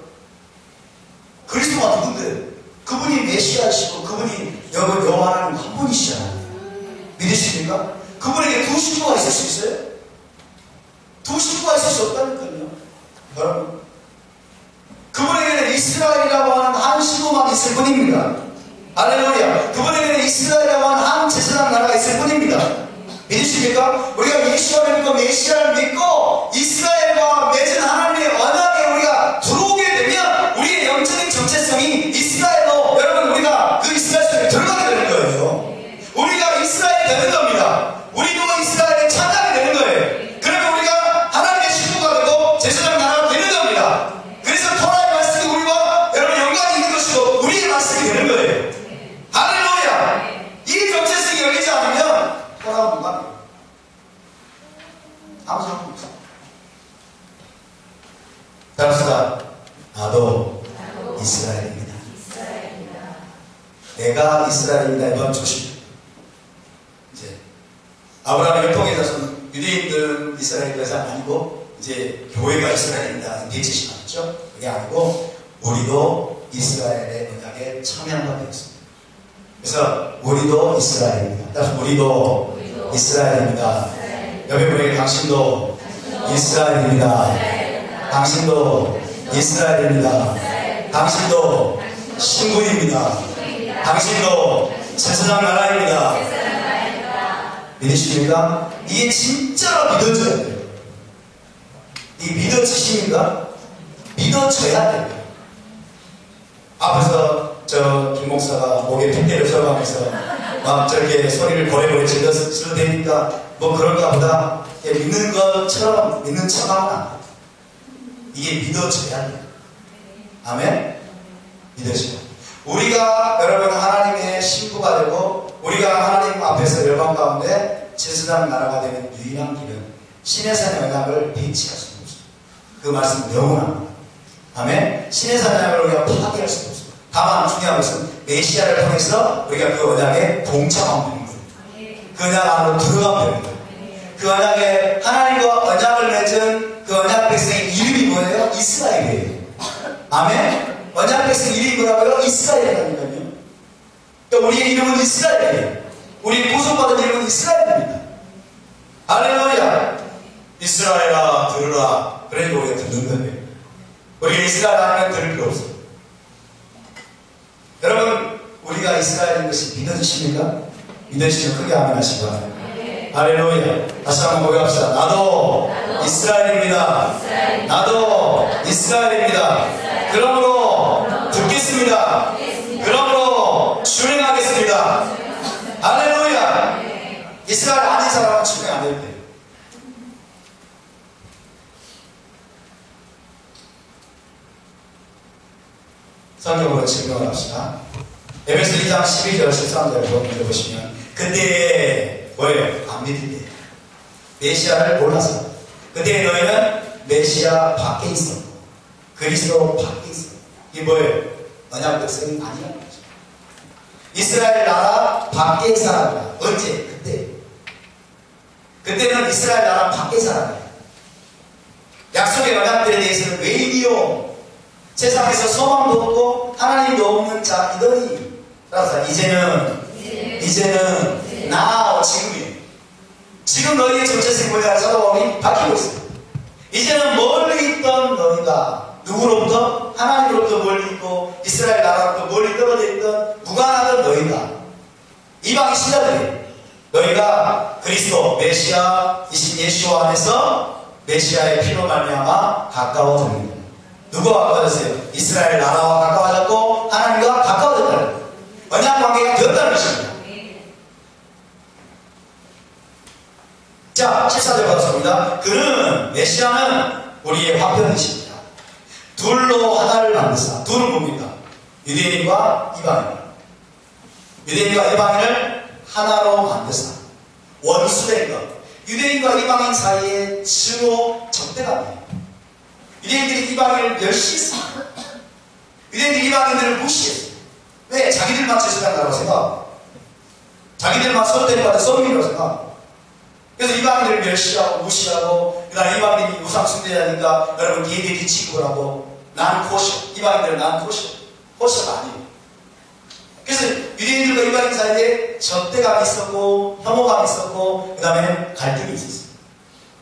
그리스도가 누군데? 그분이 메시아이시고 그분이 여호와 하나님 한 분이시잖아요. 믿으십니까? 그분에게 두 신부가 있을 수 있어요? 두 신부가 있을 수 없다니까요. 여러분, 그분에게는 이스라엘이라고 하는 한 신부만 있을 뿐입니다. 할렐루야. 그분에게는 이스라엘이라고 하는 한 제사장 나라가 있을 뿐입니다. 믿으십니까? 우리가 예수를 믿고 메시아를 믿고 이스라엘과 맺은 하나님의 언약에 우리가 들어오게 되면 우리의 영적인 정체성이 이스라엘로, 여러분, 우리가 그 이스라엘 속에 들어가게 되는 거예요. 우리가 이스라엘이 되는 겁니다. 우리도 이스라엘의 찬양이 되는 거예요. 그러면 우리가 하나님의 신부가 되고 제사장 나라가 되는 겁니다. 그래서 토라의 말씀이 우리와 여러분 연관이 있는 것이고 우리의 말씀이 되는 거예요. 할렐루야. 이 정체성이 열리지 않으면 토라는 무관해요. 아무 상관 없어요. 답시다. 나도 이스라엘입니다. 내가 이스라엘입니다. 이건 조심. 이제 아브라함의 혈통에 자손 유대인들은 이스라엘 대상 아니고 이제 교회가 이스라엘입니다. 대치시 맞죠? 그게 아니고 우리도 이스라엘의 언약에 참여한 바 되었습니다. 그래서 우리도 이스라엘입니다. 따라서 우리도 이스라엘입니다. 옆에 분에게 당신도 이스라엘입니다. 당신도 이스라엘입니다. 당신도 신부입니다. 당신도 제사장 나라입니다. 믿으십니까? 이게 진짜로 믿어져야 돼요. 이게 믿어지십니까? 믿어져야 돼요. 앞에서 저 김목사가 목에 핏대를 써가면서 막 저렇게 소리를 고래고래 질러도 되니까 뭐 그런가 보다 믿는 것처럼 믿는 척하면 안 돼요. 이게 믿어져야 돼요. 아멘? 믿어져요. 우리가 여러분 하나님의 신부가 되고 우리가 하나님 앞에서 열방 가운데 제사장 나라가 되는 유일한 길은 신의 산의 언약을 배치할 수 없습니다. 그 말씀은 영원합니다. 아멘? 신의 산의 언약을 우리가 파괴할 수 없습니다. 다만 중요한 것은 메시아를 통해서 우리가 그 언약에 동참하면 되는 거예요. 그 언약 안으로 들어가면 되는 거예요. 그 언약에 하나님과 언약을 맺은 그 언약 백성의 이름이 뭐예요? 이스라엘이에요. 아멘? 언약 백성 이름이 뭐라고요? 이스라엘이라니까요. 그러니까 우리의 이름은 이스라엘이에요. 우리 구속받은 이름은 이스라엘입니다. 할렐루야. 이스라엘아 들으라. 그러니까 우리가 듣는 거예요. 우리가 이스라엘 하면 들을 필요 없어요. 여러분, 우리가 이스라엘인 것이 믿어지십니까? 믿어지시면 크게 아멘 하시기 바랍니다. 할렐루야. 다시 한번 고백합시다. 나도 이스라엘입니다. 나도 이스라엘입니다. 그러므로 듣겠습니다. 그러므로 준행하겠습니다. 할렐루야. 이스라엘 아닌 사람은 준행 안 해도 돼요. 성경으로 증명을 합시다. 에베소 2장 12절 13절 보시면 그때 뭐예요? 안 믿을 때 메시아를 몰라서 그때 너희는 메시아 밖에 있었고 그리스도 밖에 있었고 이게 뭐예요? 언약 백성이 아니라는 거죠. 이스라엘 나라 밖에 사람이야. 언제? 그때는 이스라엘 나라 밖에 사람이야. 약속의 언약들에 대해서는 외인이요 세상에서 소망도 없고 하나님도 없는 자이더니 따라서 이제는 now 지금이에요. 지금 너희의 정체성이 뭐냐 사도바울이 밝히고 있어요. 이제는 멀리 있던 너희가 누구로부터? 하나님으로부터 멀리 있고 이스라엘 나라로부터 멀리 떨어져 있던 무관하던 너희가 이방인 신자들이 너희가 그리스도 메시아이신 예수와 안에서 메시아의 피로 말미암아 가까워집니다. 누구와 가까워졌어요? 이스라엘 나라와 가까워졌고 하나님과 가까워졌다는 거예요. 언약 관계가 되었다는 것입니다. 자, 14절 받았습니다. 그는 메시아는 우리의 화평이십니다. 둘로 하나를 만드사. 둘은 뭡니까? 유대인과 이방인. 유대인과 이방인을 하나로 만드사. 원수된 것. 유대인과 이방인 사이에 증오 적대감이에요. 유대인들이 이방인을 멸시했어요. 유대인들이 이방인들을 무시했어요. 왜? 자기들만 제사장이라고 생각하고 자기들만 선대받은 선민이라고 생각하고 그래서 이방인들을 멸시하고 무시하고 그다음 이방인이 우상 숭배자니까 여러분 얘들이 지구라고 난 코셔. 이방인들은 난 코셔. 코셔가 아니에요. 그래서 유대인들과 이방인 사이에 적대감이 있었고 혐오감이 있었고 그 다음에 갈등이 있었어요.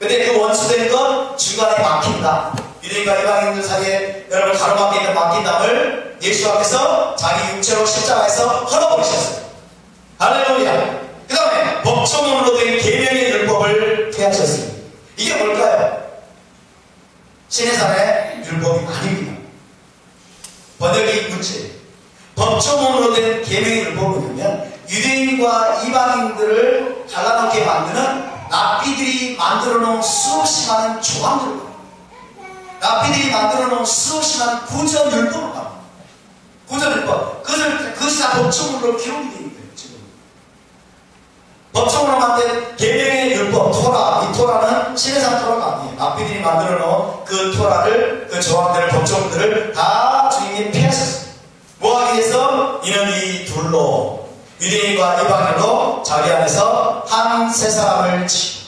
근데 그 원수된 건 중간에 막힌다. 유대인과 이방인들 사이에 여러분 가로막혀 있는 막힌 담을 예수 앞에서 자기 육체로 십자가에서 헐어버리셨어요. 할렐루야. 그 다음에 법조문으로 된 계명의 율법을 폐하셨어요. 이게 뭘까요? 시내산의 율법이 아닙니다. 번역이 문제예요. 법조문으로 된 계명의 율법은 뭐냐면 유대인과 이방인들을 갈라놓게 만드는 랍비들이 만들어 놓은 수없이 많은 조항들을 랍비들이 만들어 놓은 수없이 많은 구전율법을 말합니다. 구전율법. 그것이 다 법조문으로 기록이 되어 있는 거예요. 지금. 법조문으로 만든 계명의 율법, 토라. 이 토라는 시내산 토라가 아니에요. 랍비들이 만들어 놓은 그 토라를, 그 조항들을, 법조문들을 다 주님이 폐하셨어요. 뭐하기 위해서? 이는 이 둘로 유대인과 이방인으로 자기 안에서 한 세 사람을 지어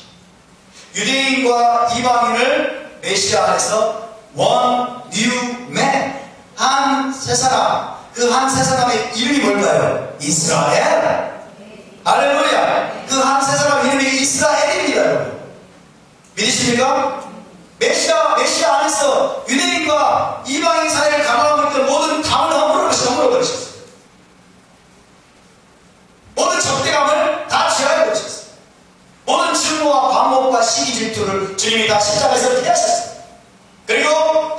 유대인과 이방인을 메시아 안에서 one new man 한 세 사람 그 한 세 사람의 이름이 뭘까요? 이스라엘. 할렐루야. 그 한 세 사람 이름이 이스라엘입니다. 여러분 믿으십니까? 메시아 안에서 유대인과 이방인 사이를 가로막을 때 모든 담을 허물어 버리셨어요. 모든 적대감을 다 지하에 버리셨어요. 모든 증오와 반목과 시기 질투를 주님이 다 십자가에서 피하셨어요. 그리고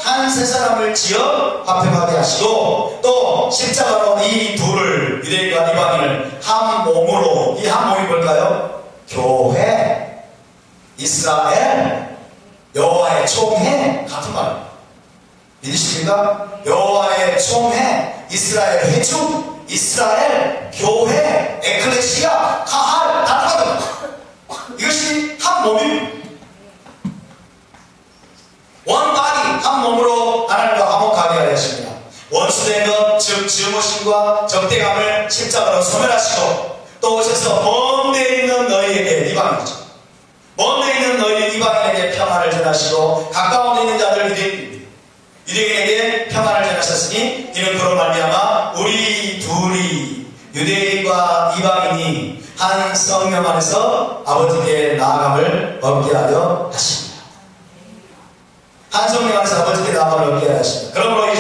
한 세 사람을 지어 화평하게 하시고 또 십자가로 이 둘을 유대인과 이방인을 한 몸으로 이 한 몸이 뭘까요? 교회, 이스라엘, 여호와의 총회 같은 말입니다. 믿으십니까? 여호와의 총회, 이스라엘 회중, 이스라엘, 교회, 에클레시아, 카할 다 똑같은 이것이 한 몸입니다. 원바디 한 몸으로 하나님과 화목하게 하려 하십니다. 원수된 것, 즉 증오심과 적대감을 십자가로 소멸하시고 또 오셔서 먼 데 있는 너희에게 이방인이죠. 먼 데 있는 너희 이방인에게 평안을 전하시고 가까운 데 있는 자들 유대인에게 평안을 전하셨으니 이는 그로 말미암아 우리 둘이 유대인과 이방인이 한 성령 안에서 아버지께 나아감을 얻게 하려 하십니다. 한 성령 안에서 아버지께 나아감을 얻게 하려 하십니다. 그러므로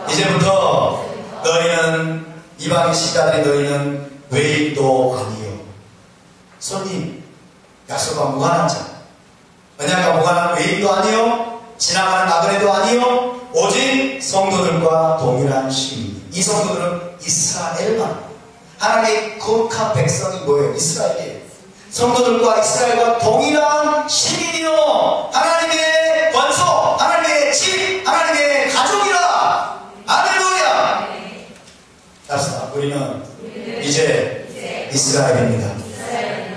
이제부터 너희는 이방인 신자들이 너희는 외인도 아니요 손님, 약속과 무관한 자, 언약과 무관한 외인도 아니요, 지나가는 나그네도 아니요, 오직 성도들과 동일한 시민. 이 성도들은 이스라엘만. 하나님의 거룩한 백성이 뭐예요? 이스라엘이에요. 성도들과 이스라엘과 동일한 시민이요, 하나님의 권소, 하나님의 집, 하나님의 가족이라. 할렐루야. 답시다. 우리는 이제 이스라엘입니다.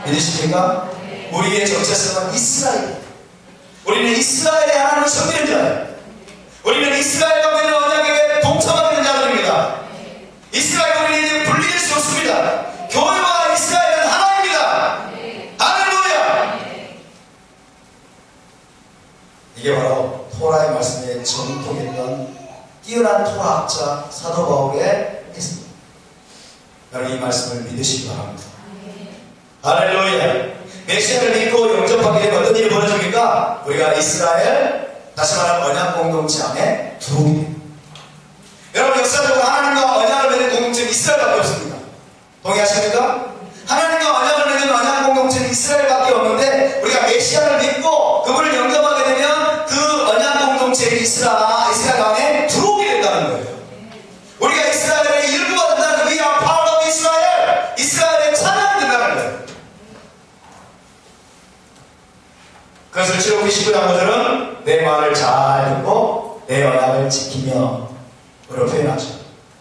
믿으십니까? 우리의 정체성은 이스라엘. 우리는 이스라엘의 하나님을 섬기는 자예요. 우리는 이스라엘과 맺은 언약에 동참하게 된 자들입니다. 이스라엘 우리는 이제 분리될 수 없습니다. 교회와 이스라엘은 하나입니다. 할렐루야. 이게 바로 토라의 말씀에 정통했던 뛰어난 토라학자 사도 바울의 했습니다. 여러분 이 말씀을 믿으시기 바랍니다. 할렐루야. 메시아를 믿고 영접하게 되면 어떤 일이 벌어집니까? 우리가 이스라엘, 다시 말하면 언약 공동체 안에 들어오게 됩니다. 여러분 역사적으로 하나님과 언약을 맺는 공동체는 이스라엘밖에 없습니다. 동의하십니까? 하나님과 언약을 맺는 언약 공동체는 이스라엘밖에 없는데 우리가 메시아를 믿고 그분을 영접하게 되면 그 언약 공동체의 이스라엘 안에 들어오게 된다는 거예요. 우리가 이스라엘의 일부가 된다는 We are part of Israel. 이스라엘의 찬양이 된다는 거예요. 그것을 출애굽기 19장 5절은 내 말을 잘 듣고 내 언약을 지키며 으로 표현하죠.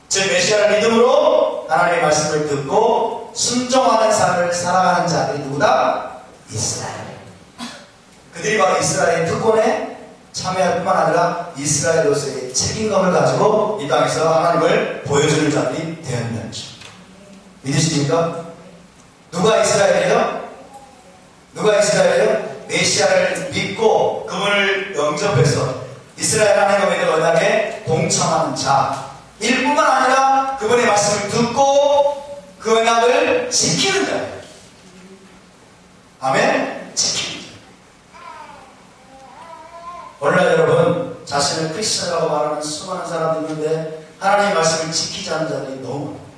즉 메시아를 믿음으로 하나님의 말씀을 듣고 순종하는 삶을 살아가는 자들이 누구다? 이스라엘. 그들이 바로 이스라엘의 특권에 참여할 뿐만 아니라 이스라엘로서의 책임감을 가지고 이 땅에서 하나님을 보여주는 자들이 되었다는 것입니다. 믿으십니까? 누가 이스라엘이에요? 누가 이스라엘이에요? 메시아를 믿고 그분을 영접해서 이스라엘 하나님과 맺은 언약에 동참하는 자일 뿐만 아니라 그분의 말씀을 듣고 그 언약을 지키는 자예요. 아멘? 지키는 자. 오늘날 여러분 자신을 크리스천이라고 말하는 수많은 사람들이 있는데 하나님의 말씀을 지키지 않는 자들이 너무 많아요.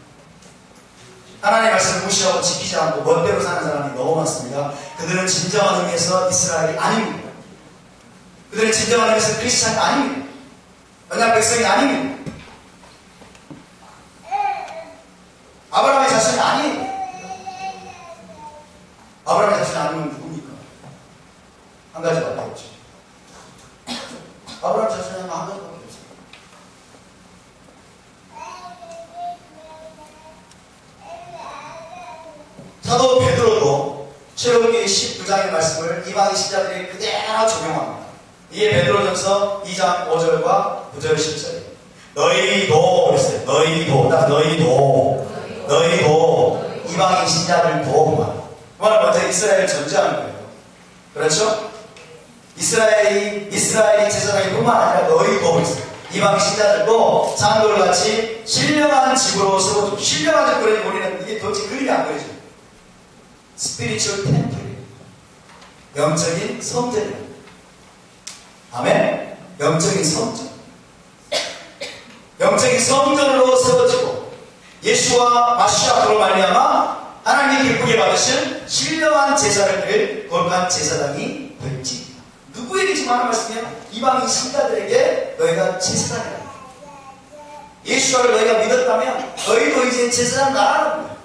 하나님의 말씀을 무시하고 지키지 않고 멋대로 사는 사람이 너무 많습니다. 그들은 진정한 의미에서 이스라엘이 아닙니다. 그들은 진정한 의미에서 크리스찬이 아닙니다. 언약 백성이 아닙니다. 아브라함의 자손이 아니에요. 아브라함의 자손이 아니면 누굽니까? 한 가지밖에 없죠. 아브라함의 자손이 아니면 한 가지밖에 없어요. 사도 베드로도 출애굽기 19장의 말씀을 이방인 신자들이 그대로 적용합니다. 이게 베드로전서 2장 5절과 9절 10절이에요. 너희도 그랬어요. 너희도 이방인 신자들도 그말 먼저 이스라엘을 전제하는 거예요. 그렇죠? 이스라엘이 제사장이 뿐만 아니라 너희도 그랬어요. 이방인 신자들도 상돌같이 신령한 집으로 세워주고, 신령한 집 그러니 우리는 이게 도대체 그림이 안 그려져요. 스피리추얼 템플이에요. 영적인 성전이에요. 아멘? 영적인 성전. 영적인 성전으로 세워지고 예수와 마시아로 말미암아 하나님이 기쁘게 받으신 신령한 제사를 드릴 거룩한 제사장이 될지. 누구에게 지금 하는 말씀이에요? 이방인 신자들에게 너희가 제사장이라. 예수를 너희가 믿었다면 너희도 이제 제사장 나라는 거예요.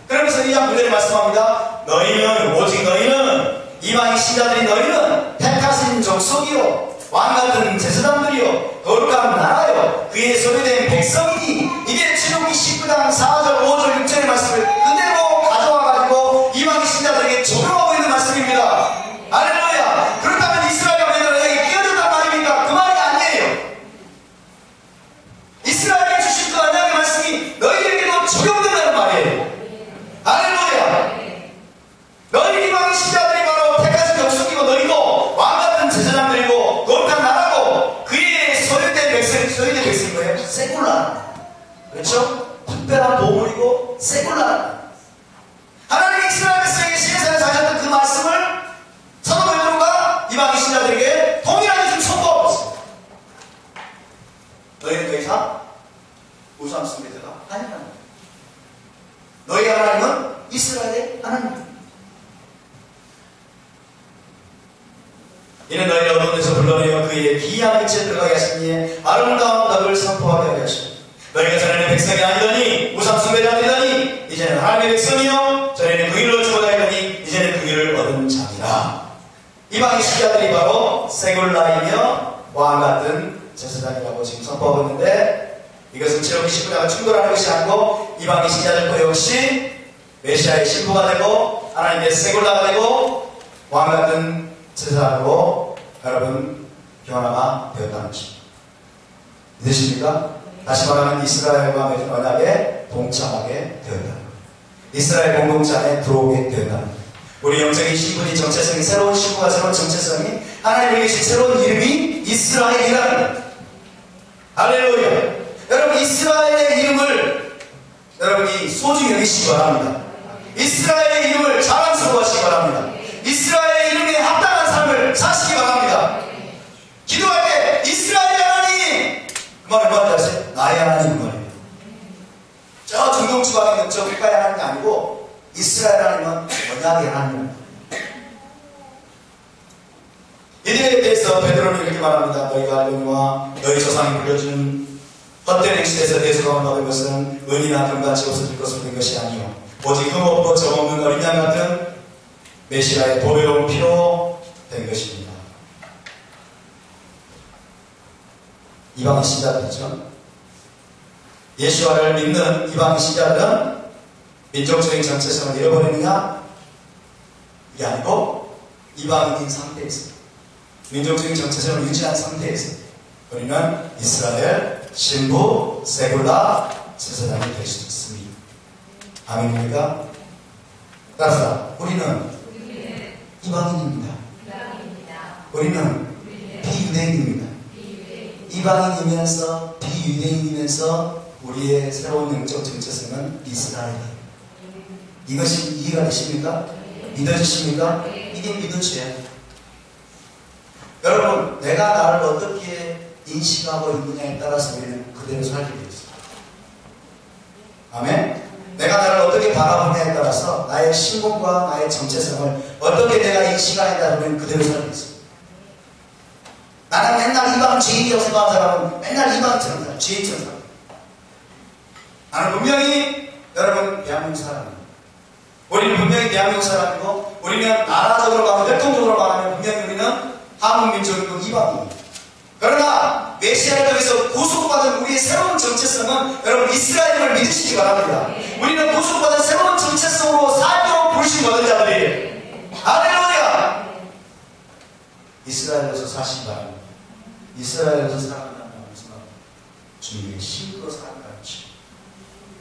그러면서 2장 9절에 말씀합니다. 오직 너희는 이방인 신자들이 너희는 택하신 족속이요 왕같은 제사장들이요 거룩한 나라요 그의 소유된 백성이니. 이게 출애굽기 19장 4절 5절 6절의 말씀을 그대로 가져와가지고 이방인 신자들에게 적용하고 있는 말씀입니다. 할렐루야. 그렇다면 이스라엘과 맺은 언약이 끼어들단 말입니까? 그 말이 아니에요. 이스라엘에게 주신 그 언약의 말씀이 너희에게도 적용된다는 말이에요. 할렐루야. 너희 이방인 신자들이 바로 택하신 족속이고 너희도 왕같은 제사장들이고 거룩한 나라고 그의 소유된 백성인 거예요. 세굴라. 그렇죠? 특별한 보물이고 세굴라. 하나님이 이스라엘 백성에게 시내산에 사셨던 그 말씀을 사도 베드로가 이방인 신자들에게 동일하게 좀 선포하고 있습니다. 너희는 더 이상 우상 숭배자가 아니라는 거예요. 너희 하나님은 이스라엘의 하나님. 이는 너희를 어두운 데서 불러내어 그의 기이한 빛에 들어가게 하시니 아름다운 덕을 선포하게 하시니 너희가 전에는 백성이 아니더니 우상 숭배를 아니더니 이제는 하나님의 백성이요 전에는 그 길을 얻지 못하였더니 이제는 그 길을 얻은 자니라. 이방인 신자들이 바로 세굴라이며 왕 같은 제사장이라고 지금 선포하고 있는데, 이것은 지금 19장과 충돌하는 것이 아니고 이방인 신자들도 역시 메시아의 신부가 되고 하나님의 세굴라가 되고 왕 같은 제사장으로 여러분 변화가 되었다는 것입니다. 믿으십니까? 다시 말하면 이스라엘과 맺은 언약에 동참하게 되었다. 이스라엘 공동체 안에 들어오게 되었다. 우리 영적인 신분이 정체성이, 새로운 신부가 새로운 정체성이, 하나님의 계신 새로운 이름이 이스라엘이라는, 할렐루야. 여러분 이스라엘의 이름을 여러분이 소중히 여기시기 바랍니다. 이스라엘의 이름을 자랑스러워하시기 바랍니다. 이스라엘의 이름에 합당한 삶을 사시기 바랍니다. 기도할 때 이스라엘의 하나님, 그 말은 뭐라고 하세요? 나의 하나님 그 말이에요. 저 중동 지방에 있는 저 국가의 하나님이 아니고 이스라엘 하나님은 언약의 하나님입니다. 이들에 대해서 베드로는 이렇게 말합니다. 너희가 알거니와 너희 조상이 불려준 헛된 행실에서 대수감을 받은 것은 은이나 금같이 없어질 것으로 된 것이 아니요 오직 흠없고 점없는 어린 양 같은 메시아의 보배로운 피로 된 것입니다. 이방인 신자들이죠. 예수와를 믿는 이방인 신자들은 민족적인 정체성을 잃어버리느냐? 이게 아니고 이방인인 상태에서, 민족적인 정체성을 유지한 상태에서 우리는 이스라엘 신부 세굴라 제사장이 될 수 있습니다. 아멘입니까? 따라서 우리는 이방인입니다. 우리는 비유대인입니다. 이방인이면서 비유대인이면서 우리의 새로운 영적 정체성은 이스라엘이에요. 이것이 이해가 되십니까? 믿어지십니까? 이게 믿어져야 돼요. 여러분, 내가 나를 어떻게 인식하고 있느냐에 따라서 우리는 그대로 살게 되어 있습니다. 아멘? 내가 나를 어떻게 바라보냐에 따라서 나의 신분과 나의 정체성을 어떻게 내가 인식하냐에 따라 우리는 그대로 살게 있습니다. 나는 맨날 이방 죄인이라고 생각하는 사람은 맨날 이방처럼 살아요. 죄인처럼 살아요. 나는 분명히 여러분 대한민국 사람입니다. 우리는 분명히 대한민국 사람이고, 우리는 나라적으로 가면, 혈통적으로 말하면 분명히 우리는 한국민족이고 이방인입니다. 그러나 메시아를 통해서 구속받은 우리의 새로운 정체성은 여러분 이스라엘을 믿으시기 바랍니다. 우리는 구속받은 새로운 정체성으로 살도록 부르신 거든 자들이에요. 할렐루야! 이스라엘에서 사시기 바랍니다. 이스라엘에서 살아간다는 무슨 말이에요? 주님의 신으로 살아간다는 것이죠.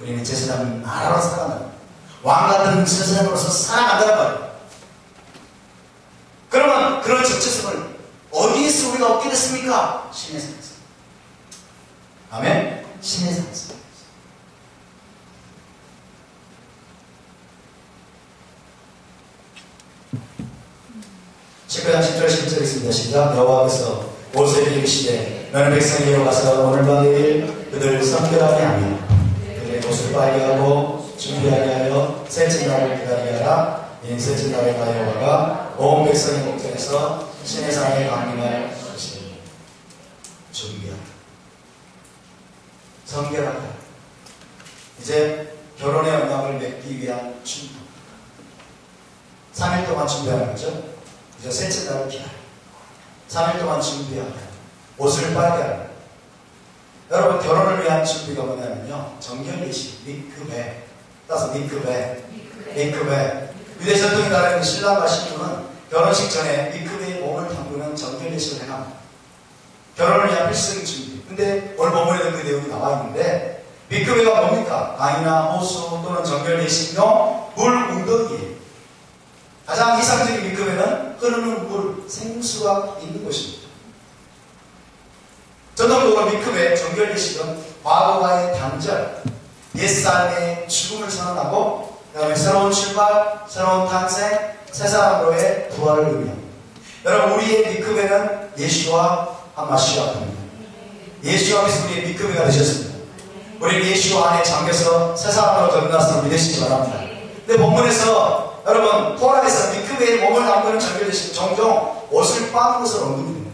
우리는 제사장 나라로 살아간다. 왕 같은 제사장으로서 살아간다는 말이에요. 그러면 그런 정체성을 어디에서 우리가 얻게 됐습니까? 신의 산에서. 아멘? 신의 산에서. 19장 10절 11절 있습니다. 시작. 여호와께서 모세에게 이르시되 너는 백성에게 가서 오늘과 내일 그들을 선별하게 하며 그들의 옷을 빨게 하고 준비하게 하여 셋째 날을 기다리게 하라. 이는 셋째 날에 나 여호와가 온 백성의 목전에서 신의 산에 강림할 것이니 준비하라. 선별하라. 이제 결혼의 언약을 맺기 위한 준비. 3일 동안 준비하는 거죠. 이제 셋째 날을 기다려. 3일 동안 준비하라. 옷을 빨게 하라. 여러분 결혼을 위한 준비가 뭐냐면요, 정결례식, 미크베. 따라서 미크베. 유대 전통에 따르면 신랑과 신부는 결혼식 전에 미크베의 몸을 담그는 정결례식을 행합니다. 결혼을 위한 필수적인 준비. 근데 오늘 본문에도 그 내용이 나와 있는데, 미크베가 뭡니까? 강이나 호수 또는 정결례식용 물 웅덩이에요. 가장 이상적인 미크베는 흐르는 물, 생수가 있는 곳입니다. 전통적으로 미크베 정결례식은 과거와의 단절, 옛삶의 죽음을 선언하고 그 다음에 새로운 출발, 새로운 탄생, 새 사람으로의 부활을 의미합니다. 여러분 우리의 미크베는 예수와 하마시아입니다. 예수 안에서 우리의 미크베가 되셨습니다. 우리는 예수 안에 잠겨서 새 사람으로 거듭났음을 믿으시기 바랍니다. 근데 본문에서 여러분 토라에서 미크베 미크베에 몸을 담그는 정결례식 종종 옷을 빠는 것을 언급합니다.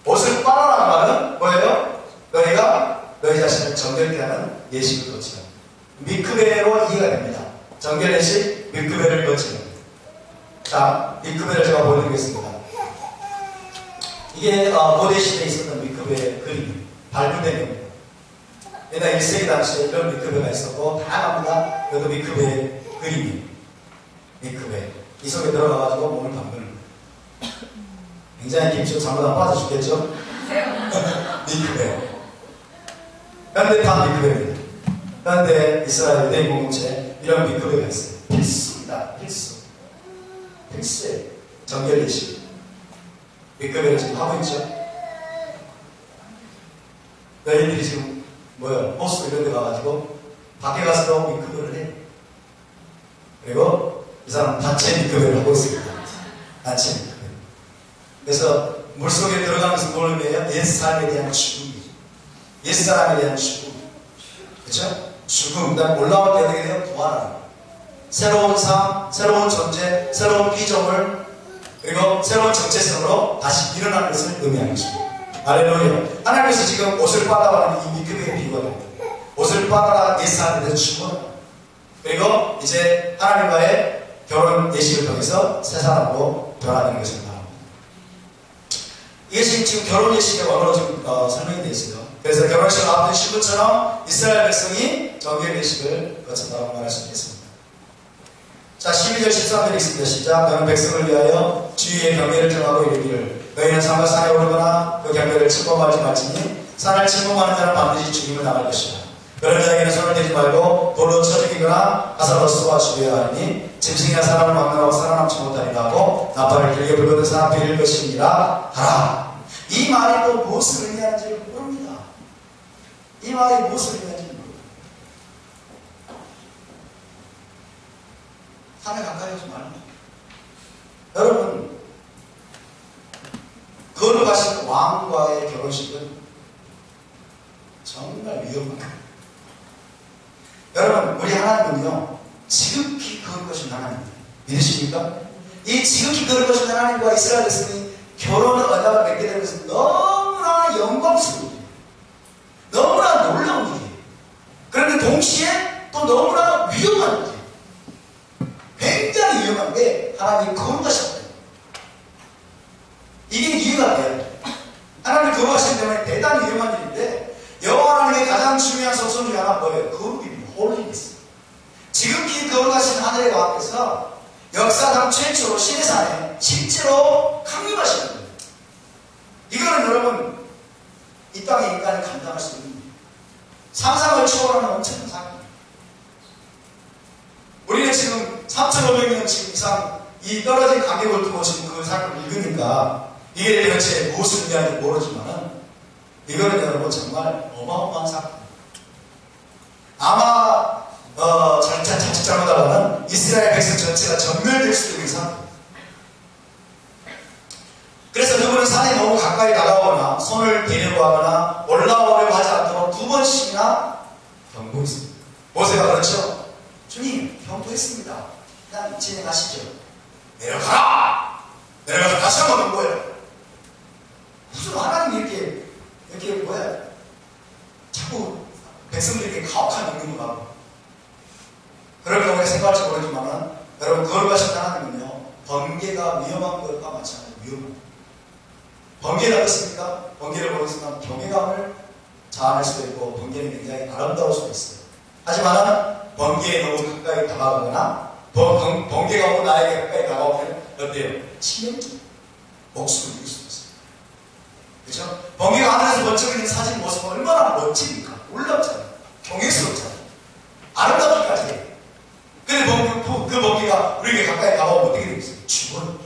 옷을 빠라는 말은 뭐예요? 너희가 너희 자신을 정결케 하는 예식을 거치라. 미크베로 이해가 됩니다. 정결례식 미크베를 거치는. 자, 미크베를 제가 보여드리겠습니다. 이게 고대 시대에 있었던 미크베의 그림, 발굴된 옛날 1세기 당시에 이런 미크베가 있었고 다양합니다. 그래도 미크베의 그림이 미크베 이 속에 들어가가지고 몸을 담그는 굉장히 김치로 잘못하면 빠져 죽겠죠? 미크베 현대판 미크베입니다. 현대 이스라엘 유대인 공동체 이런 미크베가 있어요. 필수입니다. 필수예요. 정결례식 미크베를 지금 하고 있죠. 너희들이 지금 뭐요? 호수 이런 데 가가지고 밖에 가서도 미크베를 해. 그리고 이 사람은 단체 미크베를 하고 있습니다. 단체 미크베. 그래서 물속에 들어가면서 뭘 의미해요? 옛사람에 대한 죽음이죠. 옛사람에 대한 죽음. 그렇죠? 죽음. 그다음 올라올 때 어떻게 돼요? 부활하는. 새로운 삶, 새로운 존재, 새로운 피조물, 그리고 새로운 정체성으로 다시 일어나는 것을 의미하는 것입니다. 할렐루야. 하나님께서 지금 옷을 빨아가는 이 미크베의 비거는 옷을 빨아가 옛사람에 대해서 죽어요. 그리고 이제 하나님과의 결혼 예식을 통해서 새 사람으로 변화되는 것을 말합니다. 이게 지금 결혼 예식의 원어로 지금 설명이 되어 있어요. 그래서 결혼식을 앞둔 신부처럼 이스라엘 백성이 정결 예식을 거쳤다고 말할 수 있겠습니다. 자, 12절 13절 있습니다. 시작. 너는 백성을 위하여 주위의 경계를 정하고 이르기를 너희는 산과 산에 오르거나 그 경계를 침범하지 말지니 산을 침범하는 자는 반드시 죽임을 당할 것이다. 그런 자에게는 손을 대지 말고 돌로 쳐 죽이거나 화살로 쏘아 죽여야 하니 짐승이나 사람을 막론하고 살아남지 못하리라 하고 나팔을 길게 불거든 사람 빌릴 것이니라 하라. 이 말이 또 무엇을 의미하는지를 모릅니다. 이 말이 무엇을 의미하는지를 모릅니다. 산에 가까이 오지 말라. 여러분, 거룩하신 왕과의 결혼식은 정말 위험한 거예요. 여러분, 우리 하나님은요, 지극히 거룩하신 하나님입니다. 믿으십니까? 이 지극히 거룩하신 하나님과 이스라엘 백성이 결혼의 언약을 맺게 되는 것은 너무나 영광스러운 일이에요. 너무나 놀라운 일이에요. 그런데 동시에 또 너무나 위험한 일이에요. 굉장히 위험한 게 하나님이 거룩하신 거예요. 이게 이해가 돼요. 하나님이 거룩하시기 때문에 대단히 위험한 일인데 여호와 하나님의 가장 중요한 속성 중에 하나가 뭐예요? 거룩입니다. 홀리니스. 지극히 거룩하신 하늘의 왕께서 역사상 최초로 시내산에 실제로 강림하시는 거예요. 이거는 여러분 이 땅의 인간이 감당할 수 있는 일이에요. 상상을 초월하는 엄청난 사건이에요. 우리는 지금 3,500년 지금 이상 이 떨어진 간격을 두고 지금 그 사건을 읽으니까 이게 도대체 무엇을 의미하는지 모르지만 이거는 여러분 정말 어마어마한 사건입니다. 아마 자칫 잘못하면 이스라엘 백성 전체가 전멸될 수도 있는 사건입니다. 그래서 그분은 산에 너무 가까이 다가오거나 손을 대려고 하거나 올라오려고 하지 않도록 2번씩이나 경고했습니다. 모세가 그렇죠? 주님 경고했습니다. 그냥 진행하시죠. 내려가라! 내려가서 다시 한번 경고해요. 무슨 하나님이 이렇게 뭐야 자꾸 백성들에게 가혹한 능력을 하고 그럴 경우에 생각할지 모르지만 여러분 거룩하신 하나님은요 번개가 위험한 것과 마찬가지로 위험합니다. 번개는 어떻습니까? 번개를 보는 순간 경외감을 자아낼 수도 있고 번개는 굉장히 아름다울 수도 있어요. 하지만 번개에 너무 가까이 다가가거나 번개가 오고 나에게 가까이 다가오면 어때요? 치명적 목숨을 잃을 수 있어요. 그렇죠? 번개가 하늘에서 번쩍이는 사진 모습은 얼마나 멋집니까? 놀랍잖아요. 경외스럽잖아요. 아름답기까지 해요. 근데 그 번개가 우리에게 가까이 다가오면 어떻게 되겠어요? 죽어요.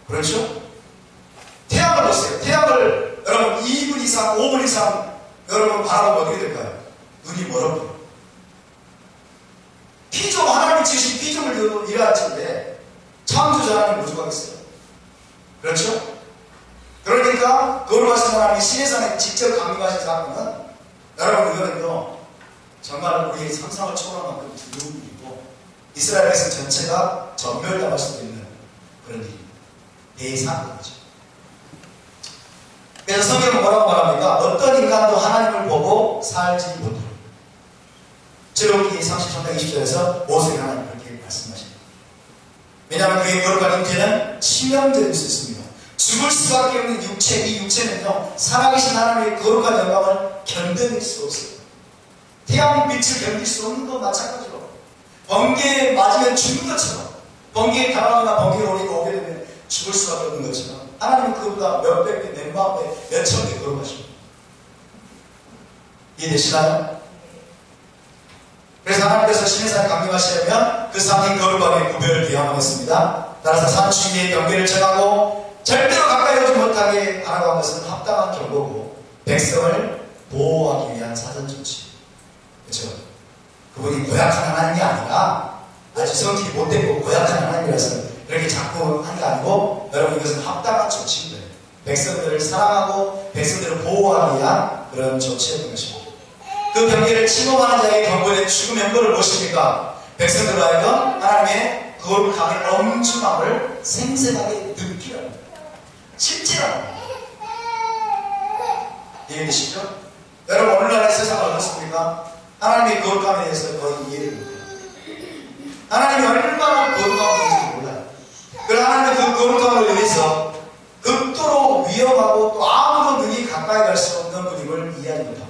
그렇죠? 태양을 보세요. 태양을 여러분 2분 이상, 5분 이상 여러분 바라보면 어떻게 될까요? 눈이 멀어버려요. 피조물, 하나님이 지으신 피조물도 이러할 텐데 창조자 하나님 부족하겠어요? 그렇죠? 그러니까 거룩하신 하나님이 시내산에 직접 강림하신 사건은 여러분 이거는요 정말 우리의 상상을 초월한 만큼 두려운 일이고 이스라엘 백성 전체가 전멸당할 수도 있는 그런 일입니다. 대상이죠. 그래서 성경은 뭐라고 말합니까? 어떤 인간도 하나님을 보고 살지 못하고. 출애굽기 33장 20절에서 모세가 하나님 그렇게 말씀하십니다. 왜냐하면 그의 거룩한 육체는 치명적일 수 있습니다. 죽을 수밖에 없는 육체, 이 육체는요, 살아계신 하나님의 거룩한 영광을 견뎌낼 수 없어요. 태양빛을 견딜 수 없는 것 마찬가지로 번개에 맞으면 죽는 것처럼, 번개에 당하거나 번개가 오게 되면 죽을 수밖에 없는 것처럼 하나님은 그보다 몇백 배, 몇만 배, 몇천 배 거룩하십니다. 이해되시나요? 그래서 하나님께서 시내산에 강림하시려면 그 산이 거룩하게 구별을 대항하겠습니다. 따라서 산 주위에 경계를 정하고 절대로 가까이 오지 못하게 하라고 한 것은 합당한 경고고 백성을 보호하기 위한 사전 조치. 그렇죠? 그분이 고약한 하나님이 아니라 아주 성질이 못되고 고약한 하나님이라서 그렇게 자꾸 한 게 아니고 여러분 이것은 합당한 조치입니다. 백성들을 사랑하고 백성들을 보호하기 위한 그런 조치였던 것입니다. 그 경계를 침범하는 자에게 경고된 죽음의 형벌을 무엇입니까? 백성들로 하여금 하나님의 거룩함의 엄중함을 생생하게 느끼라는 거예요. 실제라는 거예요. 이해되시죠? 여러분 오늘날의 세상은 어떻습니까? 하나님의 거룩함에 대해서 거의 이해를 못해요. 하나님이 얼마나 거룩함인지 몰라요. 그래서 하나님의 그 거룩함을 위해서 극도로 위험하고 또 아무도 능히 가까이 갈 수 없는 분임을 이해하지 못합니다.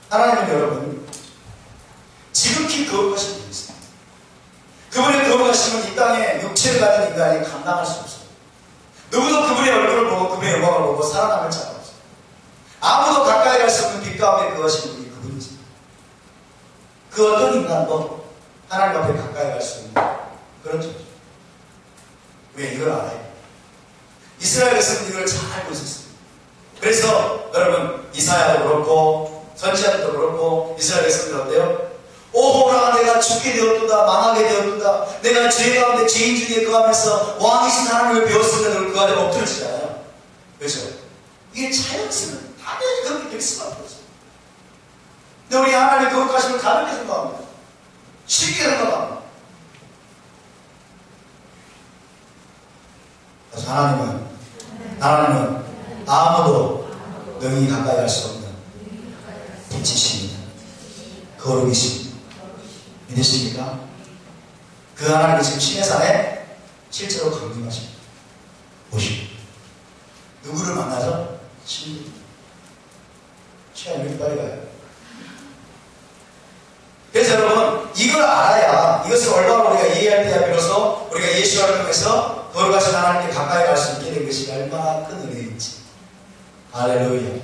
하나님은 여러분 지극히 거룩하신 분이 있습니다. 그분의 거룩하심은 이 땅에 육체를 가진 인간이 감당할 수 없어요. 누구도 그분의 얼굴을 보고 그분의 영광을 보고 살아남을 자가 없어요. 아무도 가까이 갈 수 없는 빛 가운데 거하신 분이 그분이십니다. 그 어떤 인간도 하나님 앞에 가까이 갈 수 있는 그런 존재. 왜 이걸 알아요? 이스라엘 백성은 이걸 잘 알고 있었어요. 그래서 여러분 이사야도 그렇고 선지자도 그렇고 이스라엘 백성들 어때요? 오호라 내가 죽게 되었도다 망하게 되었도다 내가 죄 가운데 죄인 중에 거하면서 왕이신 하나님을 배웠으면 그 안에 엎드려지잖아요. 그렇죠? 이게 자연스러운 당연히 그렇게 될 수밖에 없어요. 근데 우리 하나님의 거룩하심을 가볍게 생각합니다. 쉽게 생각합니다. 그래서 하나님은 아무도 능히 가까이 할 수 없는 빛이십니다. 거룩이십니다. 믿으십니까? 그 하나님이 지금 시내산에 실제로 강림하십니다. 보십니다. 누구를 만나죠? 신부. 시간이 왜 이렇게 빨리 가요? 그래서 여러분 이걸 알아야 이것을 얼마나 우리가 이해할 때야 비로소 우리가 예수를 통해서 거룩하신 하나님께 가까이 갈 수 있게 된 것이 얼마나 큰 은혜인지. 할렐루야.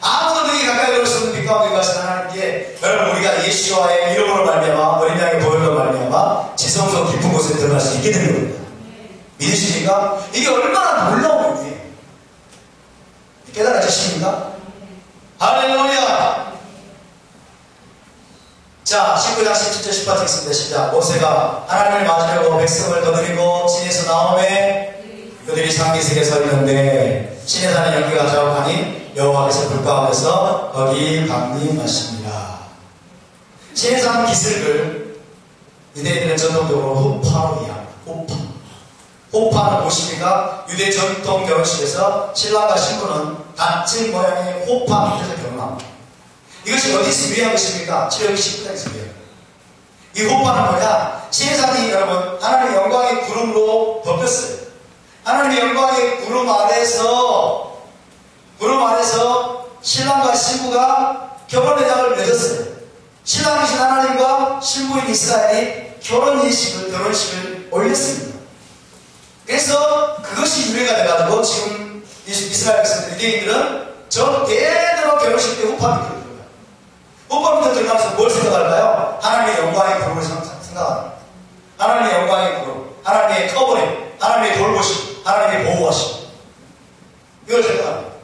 아무도 능히 가까이 올 수 없는 빛 가운데 가신 하나님께 여러분 우리가 예수와의 이름으로 말미암아 어린 양의 보혈로 말미암아 지성소 깊은 곳에 들어갈 수 있게 된 겁니다. 믿으십니까? 이게 얼마나 놀라운 일이에요. 깨달아지십니까? 할렐루야. 자 19장 17절 18절 있습니다. 시작. 모세가 하나님을 맞으려고 백성을 거느리고 진에서 나오매 그들이 상기석에 서 있는데 신에 사는 연기가 자욱하니 여호와께서 불 가운데서 거기 강림하십니다. 신에 사는 기슭을 유대인들은 전통적으로 호파로 이해합니다. 호파는 무엇입니까? 유대 전통 결혼식에서 신랑과 신부는 단체 모양의 호파 밑에서 결혼합니다. 이것이 어디서 유래한 것입니까? 출애굽기 19장에서 유래한 거예요. 이 호파는 뭐냐? 신의 산이 여러분 하나님의 영광의 구름으로 덮였어요. 하나님의 영광의 구름 아래서 신랑과 신부가 결혼회장을 맺었어요. 신랑이신 하나님과 신부인 이스라엘이 결혼식을 올렸습니다. 그래서 그것이 유래가 돼가지고 지금 이스라엘 백성들 유대인들은 저 대대로 결혼식 때 호파 밑으로 들어가요. 호파 밑으로 들어가면서 뭘 생각할까요? 하나님의 영광의 구름을 생각합니다. 하나님의 영광의 구름, 하나님의 커버링, 하나님의 돌보심, 하나님의 보호하심. 이걸 생각합니다.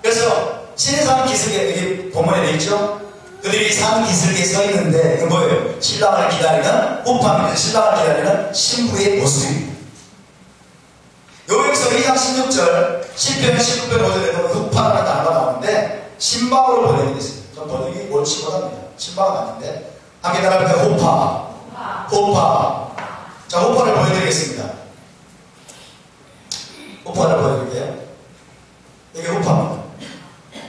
그래서 신의 산 기슭에 여기 본문에 되어 있죠? 그들이 산 기슭에 서 있는데 이게 뭐예요? 신랑을 기다리는 호파입니다. 신랑을 기다리는 신부의 모습입니다. 요약서 2장 16절 시편 19편 5절에 보면 호파라는 단어가 나오는데 신방으로 번역이 됐습니다. 전 번역이 옳지 못합니다. 신방은 아닌데 함께 따라합니다. 호파. 호파. 자, 호파를 보여드리겠습니다. 호파를 보여드릴게요. 이게 호파입니다.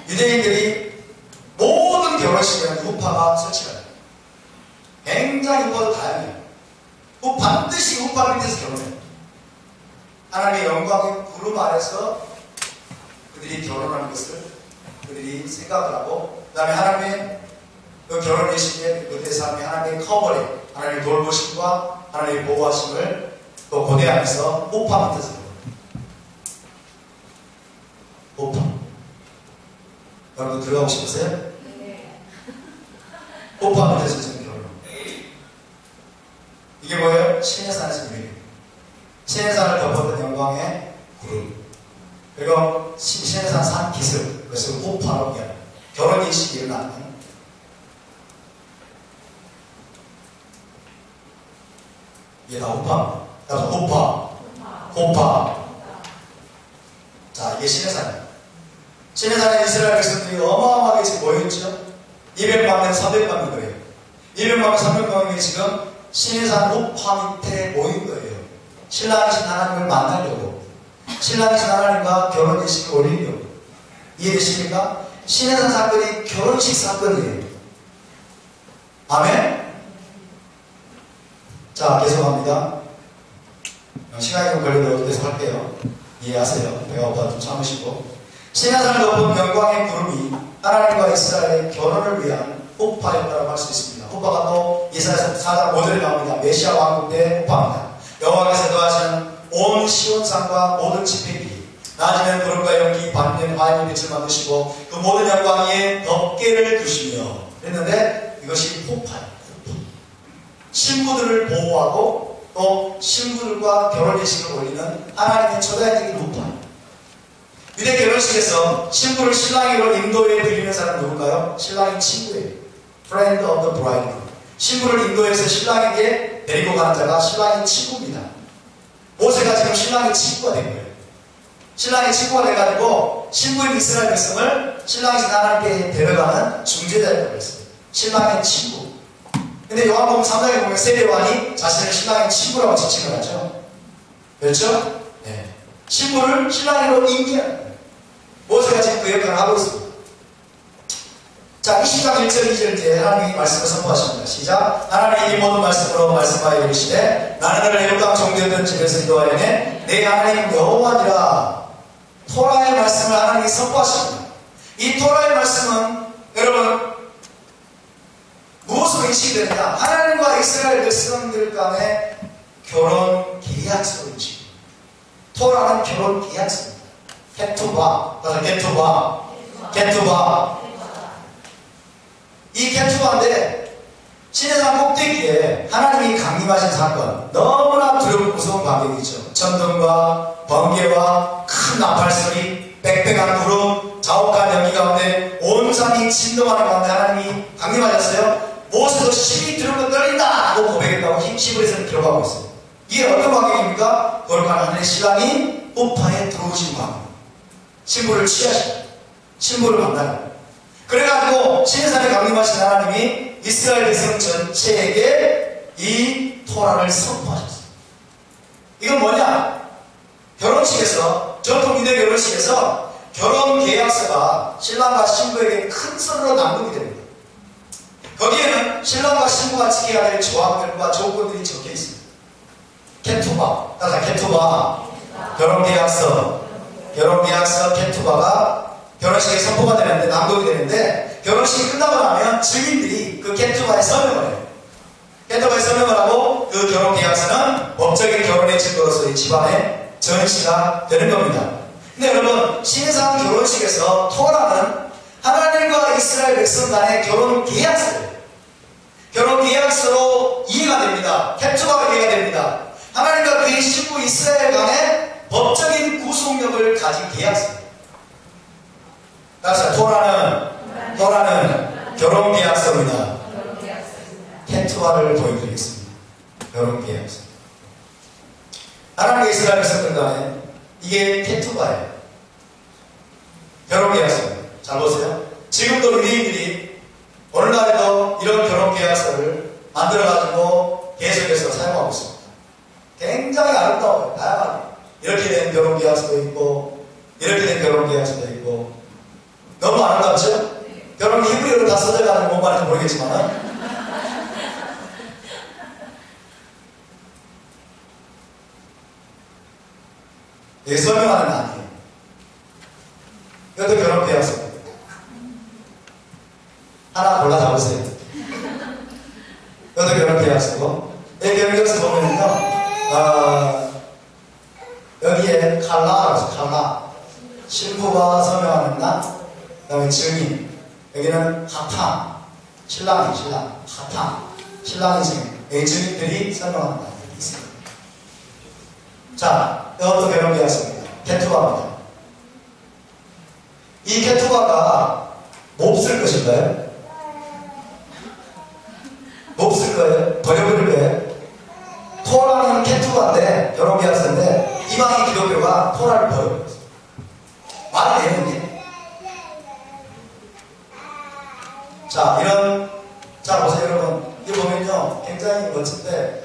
유대인들이 모든 결혼식에는 후파가 설치가 돼요. 굉장히 후파도 다양해요. 반드시 후파 밑에서 결혼해요. 하나님의 영광의 구름 아래서 그들이 결혼하는 것을 그들이 생각을 하고, 그 다음에 하나님의 그 결혼 예식의 그때 삶의 하나님의 커버링, 하나님의 돌보심과 하나님의 보호하심을 또 고대하면서 호파 밑에서 호파. 여러분 들어가고 싶으세요? 네. 호파 밑에서 지금 결혼. 이게 뭐예요? 신의 산에서 유리. 신의 산을 덮었던 영광의 구름. 그리고 신의 산 기슭. 그것을 호파라고 해요. 결혼 예식이 일어나는. 이게 다 호파입니다. 따라서 호파. 자, 이게 신의 산이에요. 신의 산에 이스라엘 백성들이 어마어마하게 지금 모여있죠. 200만 명, 300만 명 거예요. 200만 명, 300만 명이 지금 신의 산 호파 밑에 모인 거예요. 신랑이신 하나님을 만나려고, 신랑이신 하나님과 결혼 예식을 올리려고. 이해되십니까? 신의 산 사건이 결혼식 사건이에요. 아멘? 자, 계속합니다. 시간이 좀 걸려도 계속 할게요. 이해하세요. 배가 고파 좀 참으시고. 신의 산을 덮은 영광의 구름이 하나님과 이스라엘의 결혼을 위한 호파였다고 할 수 있습니다. 호파가 또 이사야서 4장 5절에 나옵니다. 메시아 왕국 때 호파입니다. 여호와께서 거하시는 온 시온산과 모든 지폐들이 낮에는 구름과 연기, 밤에는 화염의 빛을 만드시고 그 모든 영광 위에 덮개를 두시며 그랬는데 이것이 호파예요. 호파. 신부들을 보호하고 또 신부들과 결혼 예식을 올리는 하나님의 초대적인 호파예요. 유대 결혼식에서 신부를 신랑으로 인도해 드리는 사람은 누굴까요? 신랑의 친구예요. Friend of the bride. 신부를 인도해서 신랑에게 데리고 가는 자가 신랑의 친구입니다. 모세가 지금 신랑의 친구가 된 거예요. 신랑의 친구가 돼가지고 신부인 이스라엘 백성을 신랑이 하나님께 데려가는 중재자라고 했어요. 신랑의 친구. 근데 요한복음 3장에 보면 세례요한이 자신을 신랑의 친구라고 지칭을 하죠. 그렇죠? 네. 신부를 신랑으로 인계하는 거예요. 모세가 지금 그 역할을 하고 있습니다. 자, 20장 1절 2절 이제 하나님이 말씀을 선포하십니다. 시작. 하나님이 이 모든 말씀으로 말씀하여 이르시되 나는 너를 애굽 땅 종되었던 집에서 인도하여내 내 하나님 여호와니라. 토라의 말씀을 하나님이 선포하십니다. 이 토라의 말씀은 여러분 무엇으로 인식이 되느냐? 하나님과 이스라엘 백성들 간의 결혼 계약서로 인식입니다. 토라는 결혼 계약서입니다. 케투바, 게투바. 이 게투바인데 신해산 꼭대기에 하나님이 강림하신 사건, 너무나 두렵고 무서운 광경이죠. 천둥과 번개와 큰 나팔소리, 빽빽한 구름, 자욱한 연기 가운데 온 산이 진동하는 가운데 하나님이 강림하셨어요. 모세도 심히 두렵고 떨린다 라고 고백했다고 히브리서는 기록하고 있어요. 이게 어떤 광경입니까? 거룩한 하늘의 신랑이 호파에 들어오신 광경. 신부를 취하시고 신부를 만나는. 그래가지고 신해산에 강림하신 하나님이 이스라엘 백성 전체에게 이 토라를 선포하셨어요. 이건 뭐냐? 결혼식에서, 전통 유대 결혼식에서 결혼 계약서가 신랑과 신부에게 큰 선으로 낭독이 됩니다. 거기에는 신랑과 신부가 지켜야 될 조항들과 조건들이 적혀 있습니다. 케투바, 결혼계약서 케투바가 결혼식에 선포가 되는데, 낭독이 되는데, 결혼식이 끝나고 나면 증인들이 그 케투바에 서명을 해요. 케투바에 서명을 하고 그 결혼계약서는 법적인 결혼의 증거로서 이 집안에 전시가 되는 겁니다. 근데 여러분, 신해산 결혼식에서 토라는 하나님과 이스라엘 백성 간의 결혼계약서예요. 결혼계약서로 이해가 됩니다. 케투바가 이해가 됩니다. 하나님과 그의 신부 이스라엘 간의 법적인 구속력을 가진 계약서입니다. 따라서 토라는 결혼계약서입니다. 케투바를 보여드리겠습니다. 결혼계약서. 하나님과 이스라엘 백성들 간에 이게 케투바예요. 결혼계약서입니다. 잘 보세요. 지금도 유대인들이 오늘날에도 이런 결혼계약서를 만들어가지고 결혼식에서 사용하고 있습니다. 굉장히 아름다워요. 다양하게. 이렇게 된 결혼계약서도 있고, 이렇게 된 결혼계약서도 있고, 너무 아름답죠? 결혼 히브리어로 다 써져가는 뭔 말인지 모르겠지만, 이게 설명하는 게 아니에요. 이것도 결혼계약서입니다. 하나 골라 잡으세요. 이것도 결혼계약서고, 이 결혼계약서 보면요, 여기에 칼라라고 해서 칼라. 신부가 서명하는 날, 그 다음에 증인. 여기는 하탐. 신랑. 하탐. 신랑이 증인. 이 증인들이 서명하는 날들이 있습니다. 자, 이것도 결혼계약서입니다. 케투바입니다. 이 케투바가 몹쓸 것인가요? 몹쓸 거예요? 버려버릴 거예요? 토라는 케투바인데, 결혼계약서인데, 이방인 기독교가 토라를 버려버렸어요. 말이 되는 게. 자, 자, 보세요, 여러분. 이거 보면요, 굉장히 멋진데,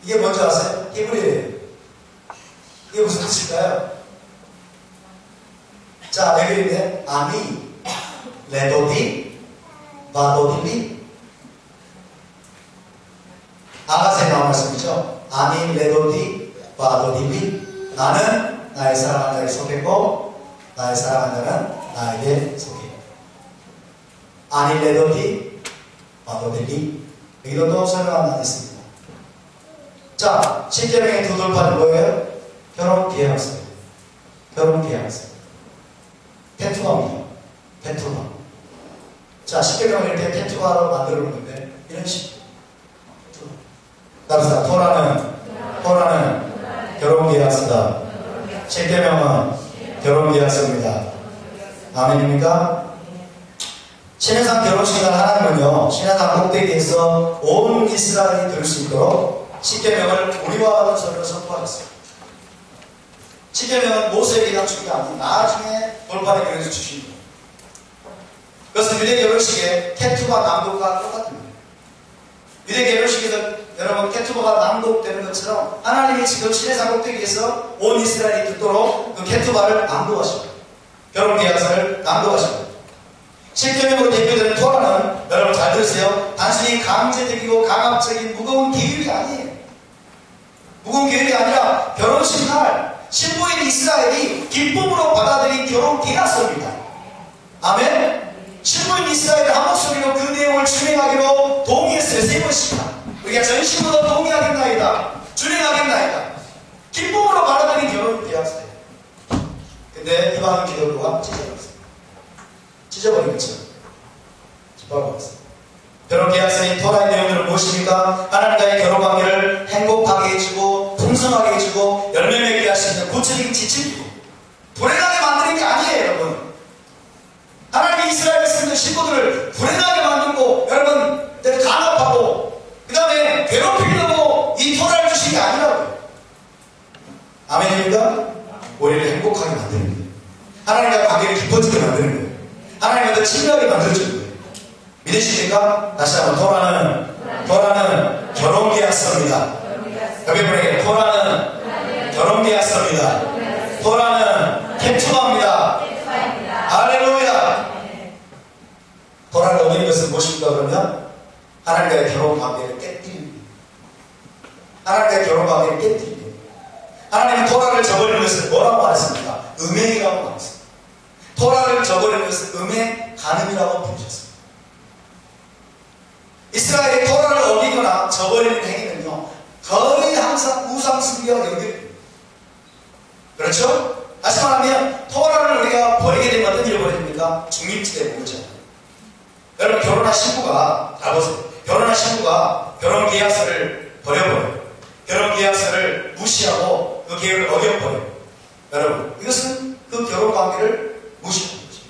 이게 뭔지 아세요? 히브리어예요. 이게 무슨 뜻일까요? 자, 여기 있는데, 아미, 레도디, 바도딜리. 아가서에 나온 말씀이죠. 아미, 레도디, 바도딜리. 나는 나의 사랑하는 자에게 속했고, 나의 사랑하는 자는 나에게 속해. 아니, 레도디, 바도딜리. 여기도 또 설명한 난 있습니다. 자, 10계명의 두 돌파는 뭐예요? 결혼계약서예요. 결혼계약서. 케투바입니다. 케투바. 자, 10계명을 이렇게 케투바로 만들어 놓는데, 이런 식으로. 따라서, 토라는 결혼계약서다. 10계명은 결혼계약서입니다. 아멘입니까? 신해상 결혼식이라는 하나님은요, 신해상 꼭대기에서 온 이스라엘이 들을 수 있도록 10계명을 우리와 같은 소리로 선포하셨어요. 10계명은 모세에게 그냥 준 게 아니고 나중에 돌판에 그려서 주신 거예요. 그것은 유대 결혼식의 케투바 낭독과 똑같습니다. 유대 결혼식에서 여러분 케투바가 낭독되는 것처럼 하나님이 지금 신해상 꼭대기에서 온 이스라엘이 듣도록 그 케투바를 낭독하십니다. 결혼계약서를 낭독하십니다. 10계명으로 대표되는 토라는 여러분 잘 들으세요. 단순히 강제적이고 강압적인 무거운 계율이 아니에요. 무거운 계율이 아니라 결혼식 날 신부인 이스라엘이 기쁨으로 받아들인 결혼계약서입니다. 아멘. 신부인 이스라엘이 한 목소리로 그 내용을 준행하기로 동의했어요. 3번씩이나. 우리가 전심으로 동의하겠나이다. 준행하겠나이다. 기쁨으로 받아들인 결혼계약서예요. 근데 이방인 기독교가 찢어버린 것처럼 찢어버렸어요. 결혼계약서인 토라의 내용들은 무엇입니까? 하나님과의 결혼관계를 행복하게 해주고 풍성하게 해주고 열매 맺게 할 수 있는 구체적인 지침이고 불행하게 만드는 게 아니에요. 여러분, 하나님이 이스라엘에 쓰는 신부들을 불행하게 만들고 여러분 간업하고 그 다음에 괴롭히려고 이 토라를 주신 게 아니라고요. 아멘입니까? 우리를 행복하게 만드는 거예요. 하나님과 관계를 깊어지게 만드는 거예요. 하나님과 친밀하게 만들어주는 거예요. 믿으십니까? 다시 한번 토라는 결혼계약서입니다. 여러분에게 토라는 결혼계약서입니다. 토라는 케투바입니다. 할렐루야. 토라를 어기는 것은 무엇입니까? 그러면 하나님과의 결혼관계를 깨뜨리는 거예요. 하나님과의 결혼관계를 깨뜨리는 거예요. 하나님은 토라를 저버리는 것을 뭐라고 말했습니까? 음행이라고 말했습니다. 토라를 저버리는 것을 음행, 간음이라고 부르셨습니다. 이스라엘이 토라를 어기거나 저버리는 행위는요, 거의 항상 우상숭배와 연결됩니다. 그렇죠? 다시 말하면 토라를 우리가 버리게 되면 어떤 일을 벌입니까? 중립지대에 오르잖아요. 여러분, 결혼한 신부가 잘 보세요. 결혼한 신부가 결혼계약서를 버려버려요. 결혼계약서를 무시하고 그 계획을 어겨버려요. 여러분, 이것은 그 결혼관계를 무시하는 거죠.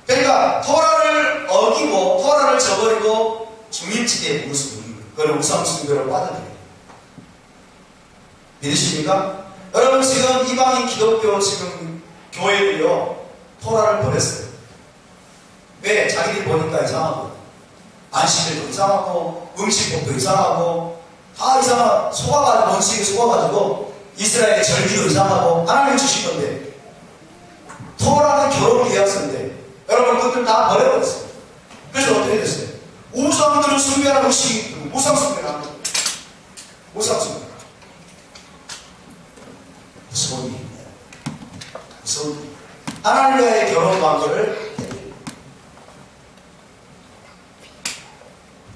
그러니까 토라를 어기고 토라를 저버리고 중립지대에 무슨 그런 우상숭배로 빠져들어요. 믿으십니까? 여러분, 지금 이방인 기독교 지금 교회들이요 토라를 버렸어요. 왜? 자기들이 보니까 이상하고 안식일도 이상하고 음식법도 이상하고 다 이상한 속아가지고 원칙에 속아가지고 이스라엘의 절기도 이상하고 하나님 주신 건데 토라는 결혼 계약서인데 여러분 그것들 다 버려버렸어요. 그래서 어떻게 됐어요? 우상들을 숭배하는 것이 우상 숭배하는 거예요. 우상 숭배. 무서운 일입니다. 무서운 일. 하나님과의 결혼 관계를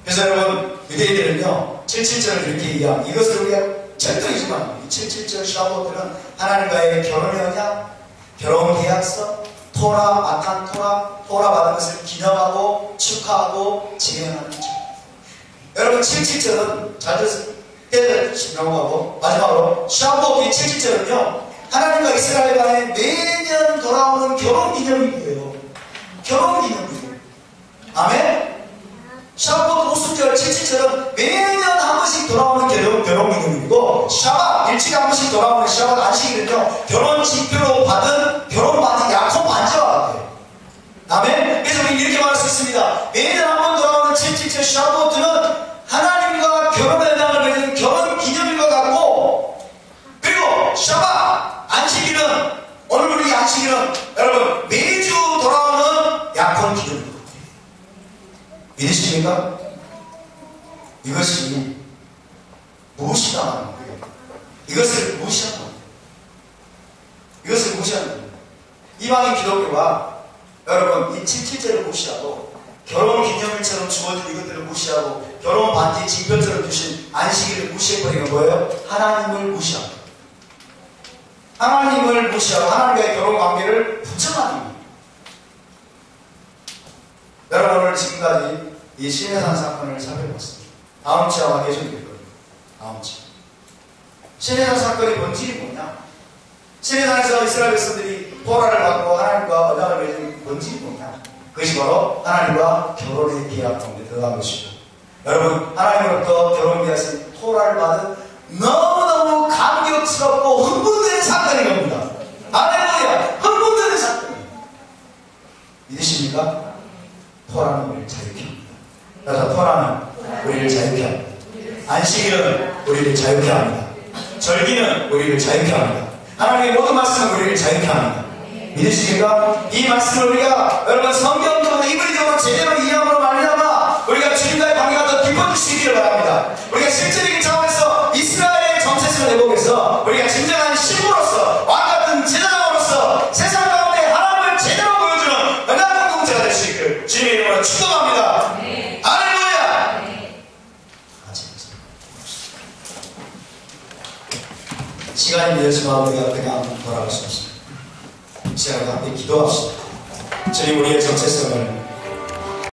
그래서 여러분 유대인들은요 7.7절을 이렇게 이해합니다. 이것을 우리가 절대이지만 이 7.7절 샤보트는 하나님과의 결혼의 언약, 결혼 계약서, 토라, 마탄 토라 받은 것을 기념하고 축하하고 진행하는 것. 여러분 7.7절은 잘 들으세요. 넘어가고 마지막으로 샤보트 7.7절은요 하나님과 이스라엘 간에 매년 돌아오는 결혼 기념일이에요. 결혼 기념일. 아멘. 샤보트 5순절 7.7절은 매년 한 번씩 돌아오는 결혼 기념일이고 샤bat 일주일에 한 번씩 돌아오는 샤bat 안식일은요 결혼 지표로 받은 결혼 받은 약혼 반지와 같아요. 아멘. 그래서 우리 이렇게 말할 수 있습니다. 매년 한 번 돌아오는 7.7절 샤보트는 하나님과 결혼의 언약을 맺는 결혼 기념일과 같고 그리고 샤bat 안식일은 오늘 우리 안식일은 여러분 매주 돌아오는 약혼 기념일. 믿으십니까? 이것이 무시당하는 거예요. 이것을 무시하는 거예요. 이것을 무시하는 거예요. 이방인 기독교가 여러분 이 7.7절을 무시하고 결혼 기념일처럼 주어진 이것들을 무시하고 결혼 반지 징표처럼 주신 안식일을 무시해버리는 거예요. 하나님을 무시하고 하나님을 무시하고 하나님과의 결혼 관계를 부정하는 거예요. 여러분 오늘 지금까지 이 시내산 사건을 살펴봤습니다. 다음 주에 아마 계속될 거예요. 다음 주. 시내산 사건의 본질이 뭐냐? 시내산에서 이스라엘 백성들이 토라를 받고 하나님과 언약을 맺은 본질이 뭐냐? 그것이 바로 하나님과 결혼의 계약 가운데 들어간 것이고 여러분 하나님으로부터 결혼 계약인 토라를 받은 너무너무 감격스럽고 흥분되는 사건인 겁니다. 할렐루야! 흥분되는 사건이에요. 믿으십니까? 토라는 우리를 자유케 합니다. 그래서 토라는 우리를 자유케 합니다. 안식일은 우리를 자유케 합니다. 절기는 우리를 자유케 합니다. 하나님의 모든 말씀은 우리를 자유케 합니다. 믿으십니까? 이 말씀을 우리가 여러분 성경적으로 이브리적으로 제대로 이해함으로 말미암아 우리가 주님과의 관계가 더 깊어질 수 있기를 바랍니다. 우리가 실제적인 차원에서 이스라엘의 정체성을 내보면서 우리가 진정한 신부로서 왕같은 제자장으로서 세상 가운데 하나님을 제대로 보여주는 연합 공동체가 될 수 있기를 주님의 이름으로 축복합니다. 할렐루야! 시간이 늦어지만 우리가 그냥 돌아갈 수 없습니다. 시간을 함께 기도합시다. 주님 우리의 정체성을